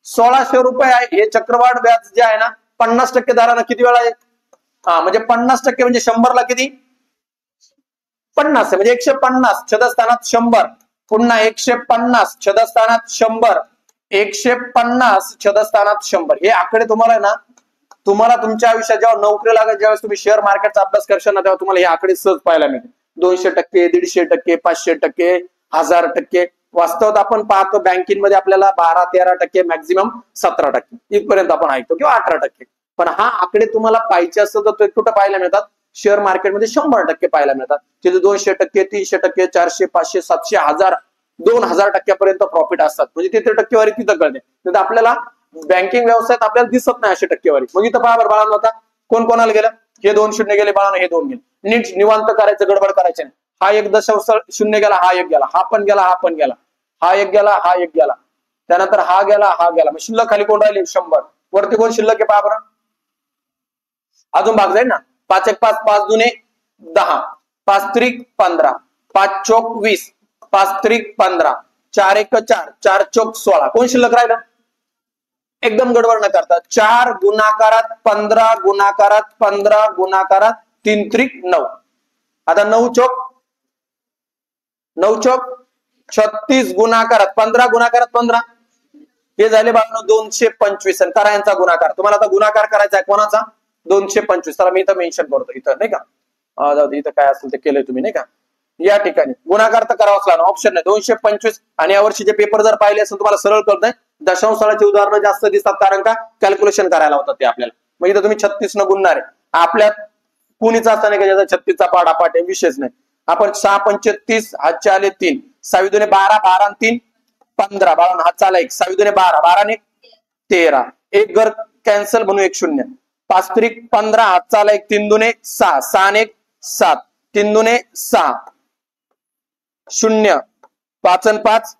1600 रुपये आहे. हे चक्रवाढ व्याज जे आहे ना 50% दरानं किती वेळा आहे? म्हणजे 50% म्हणजे 100ला किती? 50 म्हणजे 150 छदस्थानात 100 पुन्हा 150 छदस्थानात 100 150 छदस्थानात 100 हे आकडे तुम्हाला ना तुम्हाला तुमच्या आयुष्यात जेव्हा नोकरी लागेल ज्यावेळेस तुम्ही शेअर मार्केटचा अभ्यास करशाल ना तेव्हा तुम्हाला हे आकडे सहज पाहायला मिळतील. 200%, 150%, 500%, 1000%. वास्तवात आपण पाहतो बँकिंगमध्ये आपल्याला 12-13% मॅक्झिमम 17% इथपर्यंत आपण ऐकतो किंवा 18%. पण हा आकडे तुम्हाला पाहिजे असतं तर ते कुठं पाहायला मिळतात? शेअर मार्केटमध्ये 100% पाहायला मिळतात. तिथे 200%, 300%, 400, 500, 700, 1000, 2000% प्रॉफिट असतात. म्हणजे तिथे टक्केवारी तिथं कळते. तर आपल्याला बँकिंग व्यवसायात आपल्याला दिसत नाही अशी टक्केवारी. मग इथं पहा बरं बाळांनो, आता कोण कोणाला गेलं? हे 2 शून्य गेले बाळांनो, हे 2 गेले. नीट निवांत करायचं, गडबड करायचे नाही. हा 1.0 गेला, हा 1 गेला, हा पण गेला, हा पण गेला, हा 1 गेला, हा 1 गेला, त्यानंतर हा गेला, हा गेला. मग शिल्लक खाली कोण राहिले? 100. वरती कोण शिल्लक आहे पहा बरं. अजून भाग जाईल ना. 5 1 5, 5 दुने 10, 5 त्रिक 15, 5 चोक 20, 5 त्रिक 15, 4 1 4, 4 चोक 16. कोण शिल्लक राहिलं? एकदम गडबड न करता 4 गुणाकारात 15 गुणाकारात 15 गुणाकारात 3 त्रिक 9. आता 9 चोक 36 गुणाकारात 15 गुणाकारात 15 हे झाले बाळांनो 225. आणि करा यांचा गुणाकार. तुम्हाला आता गुणाकार करायचा आहे कोणाचा? 225. तर मी इथं मेन्शन करतो इथं नाही का. इथं काय असेल ते केलंय तुम्ही नाही का. या ठिकाणी गुणाकार तर करावाच लागणार, ऑप्शन नाही. 225. आणि या वर्षीचे पेपर जर पाहिले असेल तुम्हाला सरळ कळतंय दशांश स्थळाची उदाहरणं जास्त दिसतात कारण का कॅल्क्युलेशन करायला होतात ते आपल्याला. मग इथं तुम्ही 36 न गुणणार आहे. आपल्यात कुणीच असं नाही का ज्याचा 36चा पाठ आहे, विशेष नाही. आपण 6 पंचे 30, हातचे आले 3, 6 दुने 12, 12 आणि 3 15, 12 हातचा आला 1, 6 दुने 12, 12 आणि 13, एक घर कॅन्सल म्हणून 1 0, 5 त्रिक 15, हातचा आला 1, 3 दुने 6, 6 आणि 1 7, 3 दुने 6, 0, 5 आणि 5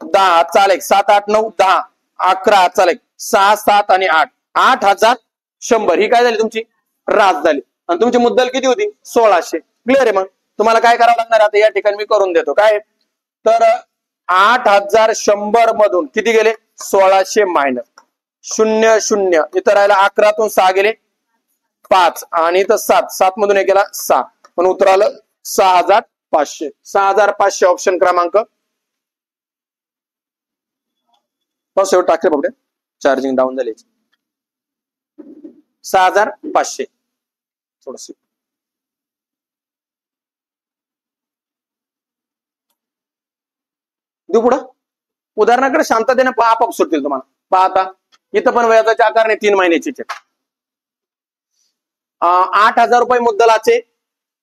10, हातचा आला 1, 7 8 9 10, 11, हातचा आला 1, 6 7 आणि 8, 8100. ही काय झाली तुमची? रास झाली. आणि तुमची मुद्दल किती होती? 1600. क्लिअर आहे. मग तुम्हाला काय करावं लागणार आता या ठिकाणी मी करून देतो. काय तर 8100 मधून किती गेले? 1600 मायनस 0 0. इथं राहिला 11तून 6 गेले 5 आणि इथं 7, 7 मधून एक गेला 6, पण उत्तर आलं 6500. 6500 ऑप्शन क्रमांक शेवट टाकले बघते. चार्जिंग डाऊन झाले. 6500 थोडस देऊ पुढं. उदाहरणाकडे शांततेने आपोआप सुटतील तुम्हाला. पाहता इथं पण व्याजाचे आकारणे 3 महिन्याचे. 8000 रुपये मुद्दलाचे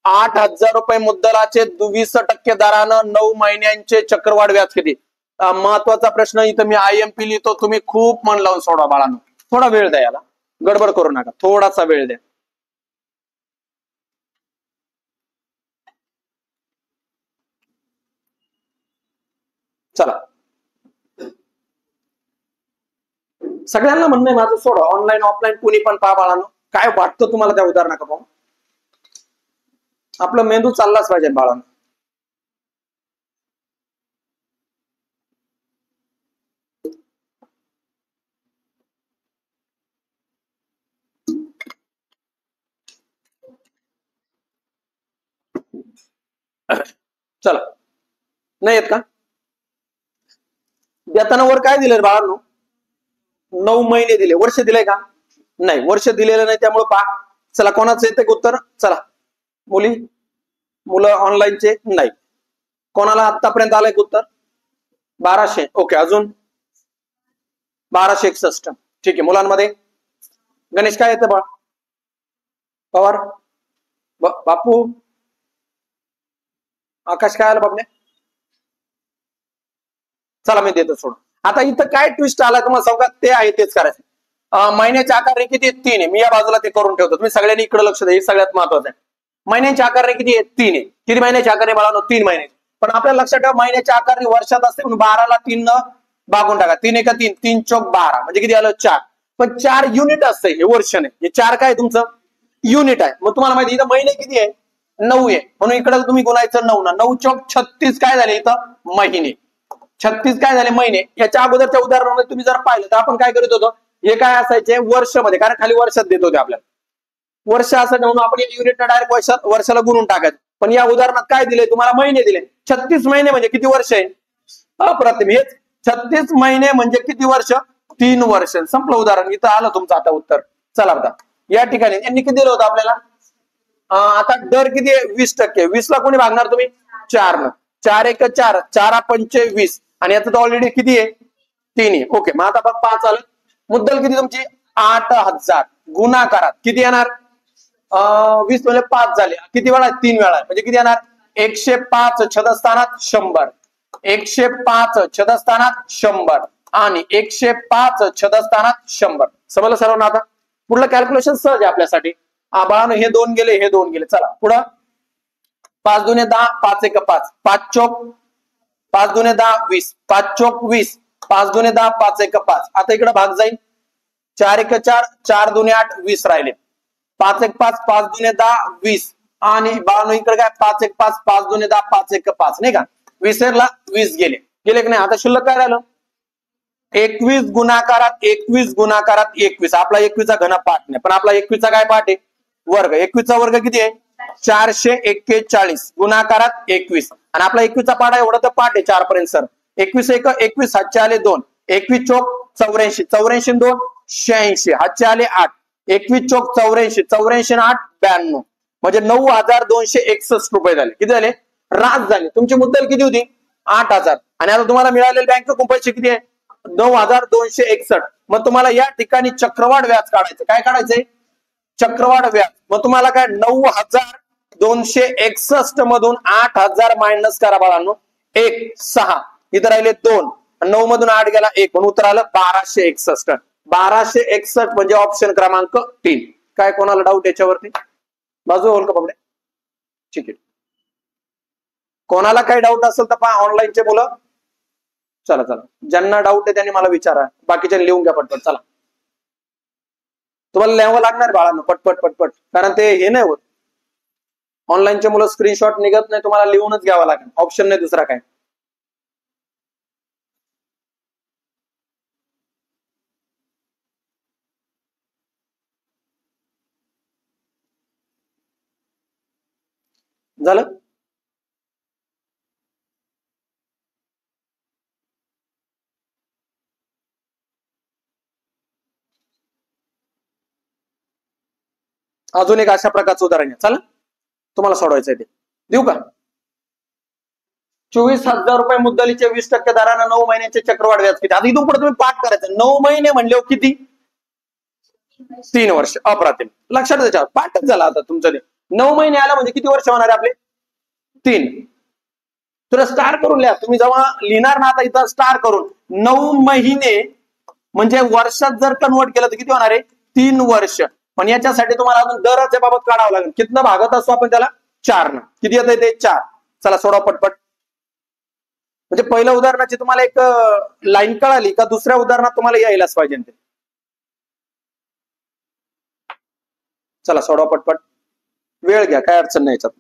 8000 रुपये मुद्दलाचे 20% दरानं 9 महिन्यांचे चक्रवाढ व्याज किती? महत्वाचा प्रश्न. इथं मी IMP लिहितो, तुम्ही खूप मन लावून सोडा बाळांनो. थोडा वेळ द्या, याला गडबड करू नका, थोडासा वेळ द्या. चला सगळ्यांना म्हणणं आहे माझं सोडा. ऑनलाईन ऑफलाईन कुणी पण पहा बाळांनो. काय वाटतं तुम्हाला त्या उदाहरणा पाहून? आपलं मेंदू चाललाच पाहिजे बाळांनो. चला नाही येत का? देताना वर काय दिले बाळांनो? 9 महिने दिले. वर्ष दिले का? नाही, वर्ष दिलेलं नाही. त्यामुळे पहा. चला कोणाचं येते उत्तर? चला मुलं ऑनलाईनचे नाही. कोणाला आतापर्यंत आलंय उत्तर? 1200. ओके, अजून 1261. ठीक आहे. मुलांमध्ये गणेश काय येतं? बाळ पवार, बापू, आकाश काय आलं बाबने? चला मी देतो सोडून. आता इथं काय ट्विस्ट आला तुम्हाला सांगू का? ते आहे तेच करायचं. महिन्याच्या आकारणे किती आहेत? 3 आहे. मी या बाजूला ते करून ठेवतो. तुम्ही सगळ्यांनी इकडे लक्ष द्या, हे सगळ्यात महत्वाचं आहे. महिन्याच्या आकारणे किती आहेत? 3 आहे. किती महिन्याच्या आकारणे बाळांनो? 3 महिने. पण आपल्याला लक्षात ठेवा महिन्याच्या आकारणी वर्षात असते म्हणून 12ला 3 न भागून टाका. 3 1 3, 3 चौक 12 म्हणजे किती आलं? 4. पण 4 युनिट असते, हे वर्ष नाही. हे 4 काय तुमचं? युनिट आहे. मग तुम्हाला माहिती इथं महिने किती आहे? 9 आहे. म्हणून इकडे तुम्ही गुणायचं 9 ना. 9 चौक 36 काय झाले इथं? महिने. 36 काय झाले महिने. याच्या अगोदरच्या उदाहरणामध्ये तुम्ही जर पाहिलं तर आपण काय करत होतो, हे काय असायचे वर्षमध्ये, कारण खाली वर्षात देत होते आपल्याला. वर्ष असं म्हणून आपण युनिटला डायरेक्ट वर्षाला गुणून टाकायचं. पण या उदाहरणात काय दिले तुम्हाला, महिने दिले. 36 महिने म्हणजे किती वर्ष आहे, अप्रतिम. हेच 36 महिने म्हणजे किती वर्ष, 3 वर्ष. संपलं उदाहरण. इथं आलं तुमचं आता उत्तर. चला आता या ठिकाणी यांनी किती दिलं होतं आपल्याला, आता दर किती आहे, 20%. 20 ला कोणी भागणार तुम्ही, 4 न. 4 एक 4, 4 पंचे 20, आणि याचं तर ऑलरेडी किती आहे, 3 आहे. ओके, मग आता बघ 5 आलं. मुद्दल किती तुमची, 8000. गुणाकारात किती येणार, 20 म्हणजे 5 झाले. किती वेळा, 3 वेळा, म्हणजे किती येणार, 105 छदस्थानात 100. 105 छदस्थानात 100 आणि 105 छदस्थानात 100. समजलं सर्वांना. आता पुढलं कॅल्क्युलेशन सहज आहे आपल्यासाठी. बाळांनो हे 2 गेले, हे 2 गेले. चला पुढं. 5 दुने 10, 5 एक 5, 5 चोक, 5 दुने 10 20, 5 चोक 20, 5 दुने 10, 5 एक 5. आता इकडे भाग जाईल. 4 एक 4, 4 दुने 8, 20 राहिले. 5 एक 5, 5 दुने 10, 20, आणि बाळांनो इकडे काय, 5 एक 5, 5 दुने 10, 5 एक 5, नाही का. 20 ला 20 गेले की नाही. आता शिल्लक काय राहिलं, 21 गुणाकारात 21 गुणाकारात 21. आपला 21 चा घन पाठ नाही, पण आपला 21 चा काय पाठ आहे, वर्ग. 21 चा वर्ग किती आहे, 441 गुणाकारात 21. आणि आपला 21 चा पाठ आहे, एवढा तर पाठ आहे 4 पर्यंत सर. 21 एक 21, हातचे आले 2, 21 चोक 84, 84 2 86, हातचे आले 8, 21 चोक 84, 84 8 92, म्हणजे 9261 रुपये झाले. किती झाले, रास झाले. तुमची मुद्दल किती होती, 8000, आणि आता तुम्हाला मिळालेले बँक पैसे किती आहे, 9261. मग तुम्हाला या ठिकाणी चक्रवाढ व्याज काढायचं. काय काढायचंय, चक्रवाढ व्याज. मग तुम्हाला काय, 9261 मधून 8000 मायनस करा बाळांनो, 1 6, इथं राहिले 2, 9 मधून 8 गेला 1, म्हणून उत्तर आलं 1261. 1261 म्हणजे ऑप्शन क्रमांक 3. काय कोणाला डाऊट याच्यावरती, बाजू होल का बाबडे, ठीक आहे. कोणाला काही डाऊट असेल तर पहा ऑनलाईनचे मुलं. चला चला, ज्यांना डाऊट आहे त्यांनी मला विचारा, बाकीच्या लिहून घ्या पटपट. चला तुम्हाला लिहावं लागणार बाळांनो, पटपट पटपट, कारण ते हे नाही होत. ऑनलाईनचे मुलं स्क्रीनशॉट निघत नाही, तुम्हाला लिहूनच घ्यावं लागेल, ऑप्शन नाही दुसरा काय. झालं. अजून एक अशा प्रकारचं उदाहरण आहे, चला तुम्हाला सोडवायचं आहे ते. देऊ का, 24,000 रुपये मुद्दलीचे 20% दराने 9 महिन्याचे चक्रवाढ व्याज किती. आता इथून पुढे तुम्ही पाठ करायचं. 9 महिने म्हणले किती, 3 वर्ष. अप्रतिम, लक्षात त्याच्यावर पाठच झाला आता तुमचं. ते 9 महिने आला म्हणजे किती वर्ष होणार आहे आपले, 3. तुला स्टार करून लिहा. तुम्ही जेव्हा लिहिणार ना, आता इथं स्टार करून 9 महिने म्हणजे वर्षात जर कन्वर्ट केलं तर किती होणार आहे, 3 वर्ष. पण याच्यासाठी तुम्हाला अजून दराच्या बाबत काढावं लागेल. कितना भागत असतो आपण त्याला, 4 न. किती येत ते, 4. चला सोडा पटपट. म्हणजे पहिल्या उदाहरणाची तुम्हाला एक लाईन कळाली का, दुसऱ्या उदाहरणात तुम्हाला यायलाच पाहिजे ते. चला सोडा पटपट, वेळ घ्या, काय अडचण नाही याच्यात.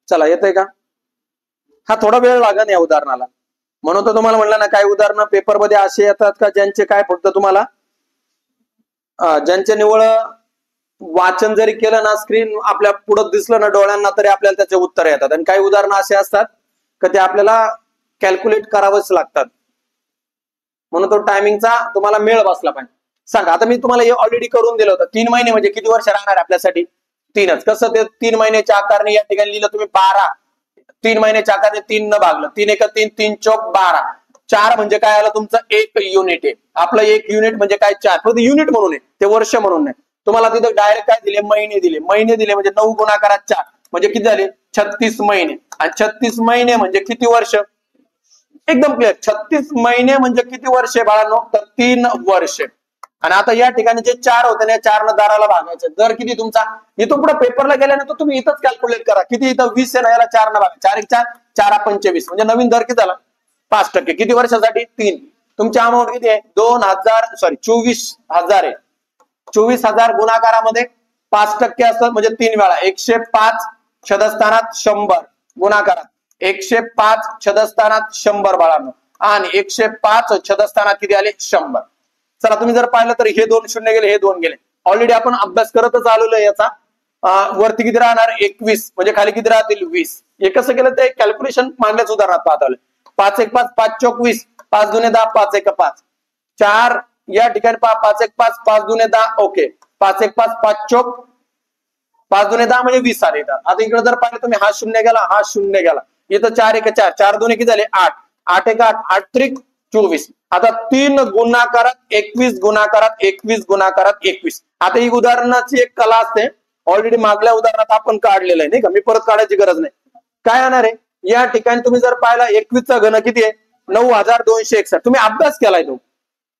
चला येतंय का, हा थोडा वेळ लागेल या उदाहरणाला. म्हणून तर तुम्हाला म्हणलं ना, काही उदाहरणं पेपरमध्ये असे येतात का ज्यांचे काय फक्त तुम्हाला ज्यांचे निवळ वाचन जरी केलं ना, स्क्रीन आपल्या पुढे दिसलं ना डोळ्यांना, तरी आपल्याला त्याचे उत्तर येतात. आणि काही उदाहरणं असे असतात की ते आपल्याला कॅल्क्युलेट करावंच लागतात. म्हणून तो टायमिंगचा तुम्हाला मेळ बसला पाहिजे. सांगा, आता मी तुम्हाला हे ऑलरेडी करून दिलं होतं. 3 महिने म्हणजे किती वर्ष राहणार आपल्यासाठी, 3च. कसं ते 3 महिन्याच्या आकारने या ठिकाणी लिहिलं तुम्ही 12. 3 महिन्याच्या आकारने 3 न भागलं, 3 एक 3, 3 चौक 12. 4 म्हणजे काय आलं तुमचं, 1 युनिट आहे. आपलं 1 युनिट म्हणजे काय, 4. फक्त युनिट म्हणून आहे, ते वर्ष म्हणून नाही. तुम्हाला तिथं डायरेक्ट काय दिले, महिने दिले. महिने दिले म्हणजे 9 गुणाकारात 4 म्हणजे किती झाले, 36 महिने. आणि 36 महिने म्हणजे किती वर्ष, एकदम क्लिअर. 36 महिने म्हणजे किती वर्ष बाळांनो, तर 3 वर्ष. आणि आता या ठिकाणी जे 4 होते ना, 4 दाराला भागायचे. दर किती तुमचा? इथून पुढे पेपरला गेल्यानंतर तुम्ही इथंच कॅल्क्युलेट करा. किती इथं 20 आहे ना, याला 4 भागा. 4 1 4, 4 25. म्हणजे नवीन दर किती झाला? 5%. किती वर्षासाठी? 3. तुमची अमाऊंट किती आहे? 24,000 आहे. 24,000 गुणाकारामध्ये 5% असतात, म्हणजे 3 वेळा 105 छदस्थानात 100 गुणाकारात 105 छदस्थानात 100 बाळांनो, आणि 105 छदस्थानात किती आले? 100. चला तुम्ही जर पाहिलं तर हे 2 शून्य गेले, हे 2 गेले. ऑलरेडी आपण अभ्यास करतच आलेलो आहे याचा. वरती किती राहणार? 21, म्हणजे खाली किती राहतील? 20. हे कसं केलं ते कॅल्क्युलेशन मांडल्याच उदाहरणात पाहत आलोय. 5 1 5, 5 चौक 20, 5 दुने 10, 5 1 5, 4 या ठिकाणी पहा, 5 1 5, 5 दुने 10. ओके, 5 1 5, 5 चौक 5 दुने 10 म्हणजे 20 आले. आता इकडे जर पाहिलं तुम्ही, हा शून्य गेला, हा शून्य गेला. इथं 4 1 4, 4 दुने किती झाले? 8, 8 1 8, 8 त्रिक 24. आता 3 गुणाकारात 21 गुणाकारात 21 गुणाकारात 21. आता ही उदाहरणाची एक कला असते, ऑलरेडी मागल्या उदाहरणात आपण काढलेलं आहे नाही का, मी परत काढायची गरज नाही. काय येणार आहे या ठिकाणी? तुम्ही जर पाहिला 21 चा घन किती आहे? 9,261. तुम्ही अभ्यास केलाय तो,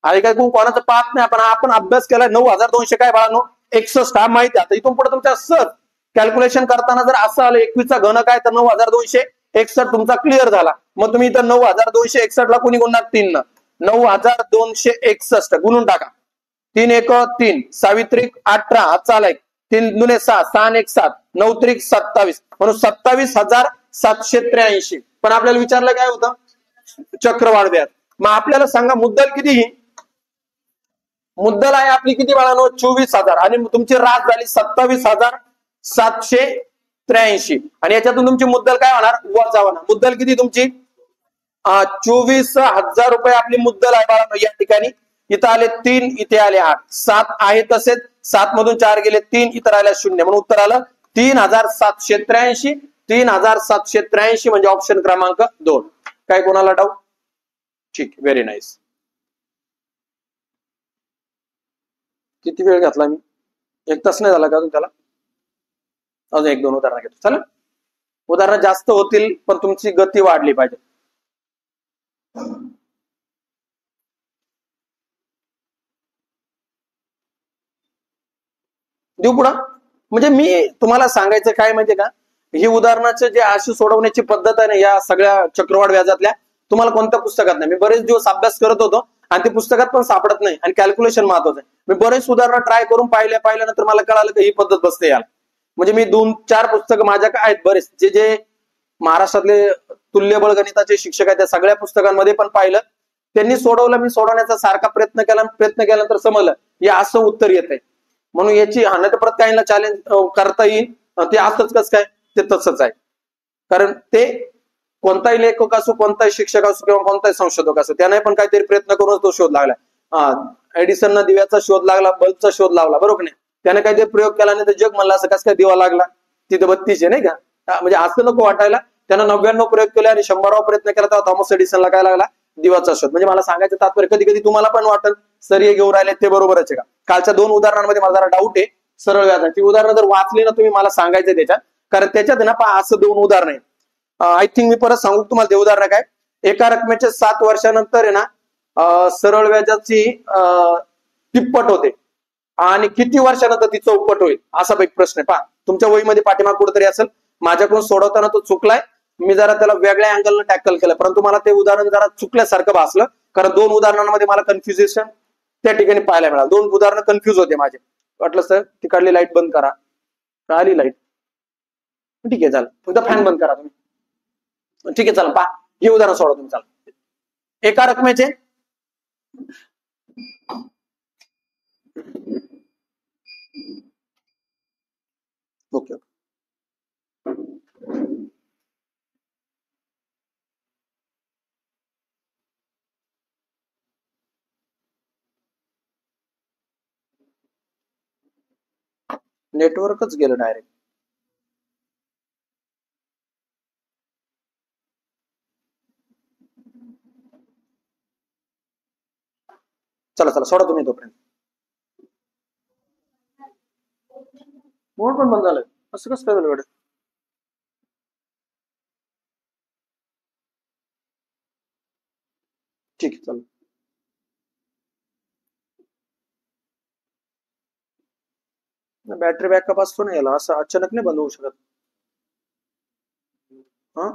आणि काय कोणाचं पाहत नाही, आपण अभ्यास केलाय. 9,200 काय बाळांनो? 61. हा माहिती आहे. आता इथून पुढे तुमच्या सहज कॅल्क्युलेशन करताना जर असं आलं 21 चा घन काय, तर 9,261 तुमचा क्लिअर झाला. मग तुम्ही इथं 9,261 ला कोणी गुणणार? 3 न. 9,261 गुणून टाका. 3 1 3, 6 त्रिक 18, हातचा आलाय. 3 दुने 6, 6 1 7, 9 त्रिक 27, म्हणून 27,783. पण आपल्याला विचारलं काय होतं? चक्रवाढ व्याज. मग आपल्याला सांगा मुद्दल किती? मुद्दल आहे आपली किती बाळांनो? 24,000, आणि तुमची रास झाली 27,783. आणि याच्यातून तुमची मुद्दल काय होणार? वजा होणार. मुद्दल किती तुमची? 24,000 रुपये आपली मुद्दल आहे बाळांनो या ठिकाणी. इथं आले 3, इथे आले 8, 7 आहे तसेच. 7 मधून 4 गेले 3, इथं राहिला 0, म्हणून उत्तर आलं 3,783. 3,783 म्हणजे ऑप्शन क्रमांक 2. काय कोणाला डाऊट? ठीक, व्हेरी नाईस. किती वेळ घातला मी? 1 तास नाही झाला का अजून त्याला? अजून 1-2 उदाहरणं घेतो. चला, उदाहरणं जास्त होतील पण तुमची गती वाढली पाहिजे. देऊ पुढं. म्हणजे मी तुम्हाला सांगायचं काय माहितीये का, ही उदाहरणाचे जे अशी सोडवण्याची पद्धत आहे ना, या सगळ्या चक्रवाढ व्याजातल्या, तुम्हाला कोणत्या पुस्तकात नाही. मी बरेच दिवस अभ्यास करत होतो आणि ते पुस्तकात पण सापडत नाही, आणि कॅल्क्युलेशन महत्वाचं आहे. मी बरेच उदाहरणं ट्राय करून पाहिल्यानंतर मला कळालं की ही पद्धत बसते याला. म्हणजे मी 2-4 पुस्तकं माझ्याकडे आहेत बरेच, जे महाराष्ट्रातले तुल्यबळ गणिताचे शिक्षक आहेत, त्या सगळ्या पुस्तकांमध्ये पण पाहिलं. त्यांनी सोडवलं, मी सोडवण्याचा सारखा प्रयत्न केल्यानंतर समजलं हे असं उत्तर येत आहे. म्हणून याची तर परत काहींना चॅलेंज करता येईल. ते असंच कसं काय? ते तसंच आहे. कारण ते कोणताही लेखक असो, कोणताही शिक्षक असो, किंवा कोणताही संशोधक असो, त्याने पण काहीतरी प्रयत्न करून तो शोध लागला. एडिसननं दिव्याचा शोध लागला, बल्बचा शोध लावला, बरोबर नाही? त्याने काहीतरी प्रयोग केला, नाही तर जग म्हणलं असं कसं काय दिवा लागला? तिथे 32 आहे नाही का? म्हणजे असं नको वाटायला. त्यानं 99 प्रयोग केले आणि 100वा प्रयत्न केला तेव्हा थॉमस एडिसनला काय लागला? दिवाचा शोध. म्हणजे मला सांगायचं तात्पर्य, कधी कधी तुम्हाला पण वाटत सर हे घेऊन राहिले ते बरोबरच आहे का? कालच्या 2 उदाहरणांमध्ये मला जरा डाऊट आहे सरळ व्याजाची. उदाहरणं जर वाचली ना तुम्ही, मला सांगायचं त्याच्यात, कारण त्याच्यात ना पहा असं 2 उदाहरण आहे. आय थिंक मी परत सांगू तुम्हाला ते उदाहरण काय. एका रकमेच्या 7 वर्षानंतर आहे ना, सरळ व्याजाची तिप्पट होते, आणि किती वर्षानंतर ती चौपट होईल, असा एक प्रश्न आहे. पहा तुमच्या वहीमध्ये पाठीमाग कुठेतरी असेल. माझ्याकडून सोडवताना तो चुकलाय, मी जरा त्याला वेगळ्या अँगलनं टॅकल केलं, परंतु मला ते उदाहरण जरा चुकल्यासारखं भासलं. कारण 2 उदाहरणांमध्ये मला कन्फ्युजेशन त्या ठिकाणी पाहायला मिळालं. 2 उदाहरणं कन्फ्युज होते माझे. वाटलं सर तिकडली लाईट बंद करा, आली लाईट, ठीक आहे झालं, फक्त फॅन बंद करा तुम्ही, ठीक आहे चला. पहा हे उदाहरण सोडा तुम्ही. चला, एका रकमेचे ओके नेटवर्कच गेलं डायरेक्ट. चला चला सोडा तुम्ही तोपर्यंत. मोड पण बंद झालं, असं कसं काय झालं? ठीक आहे चला. बॅटरी बॅकअप असतो ना याला, असं अचानक नाही बंद होऊ शकत. हा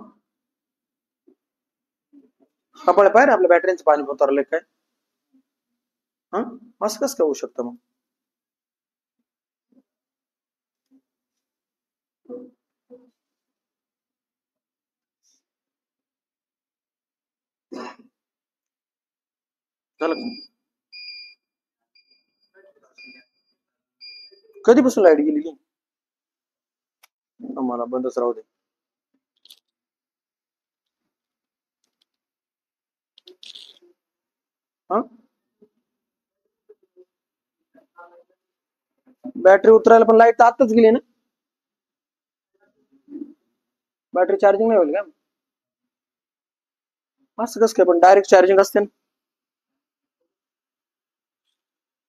कपाळ पाहिजे आपल्या बॅटरीचं पाणी उतरले काय. हा असं कसं काय होऊ शकतं मग. झालं का? कधीपासून लाईट गेलेली. मला बंदच राहू दे. हा बॅटरी उतरायला पण लाईट आताच गेली ना. बॅटरी चार्जिंग नाही होईल का. असं कसं काय, पण डायरेक्ट चार्जिंग असते ना.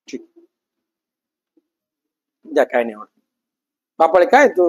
ठीक द्या, काय नाही होत. बापाळे काय तू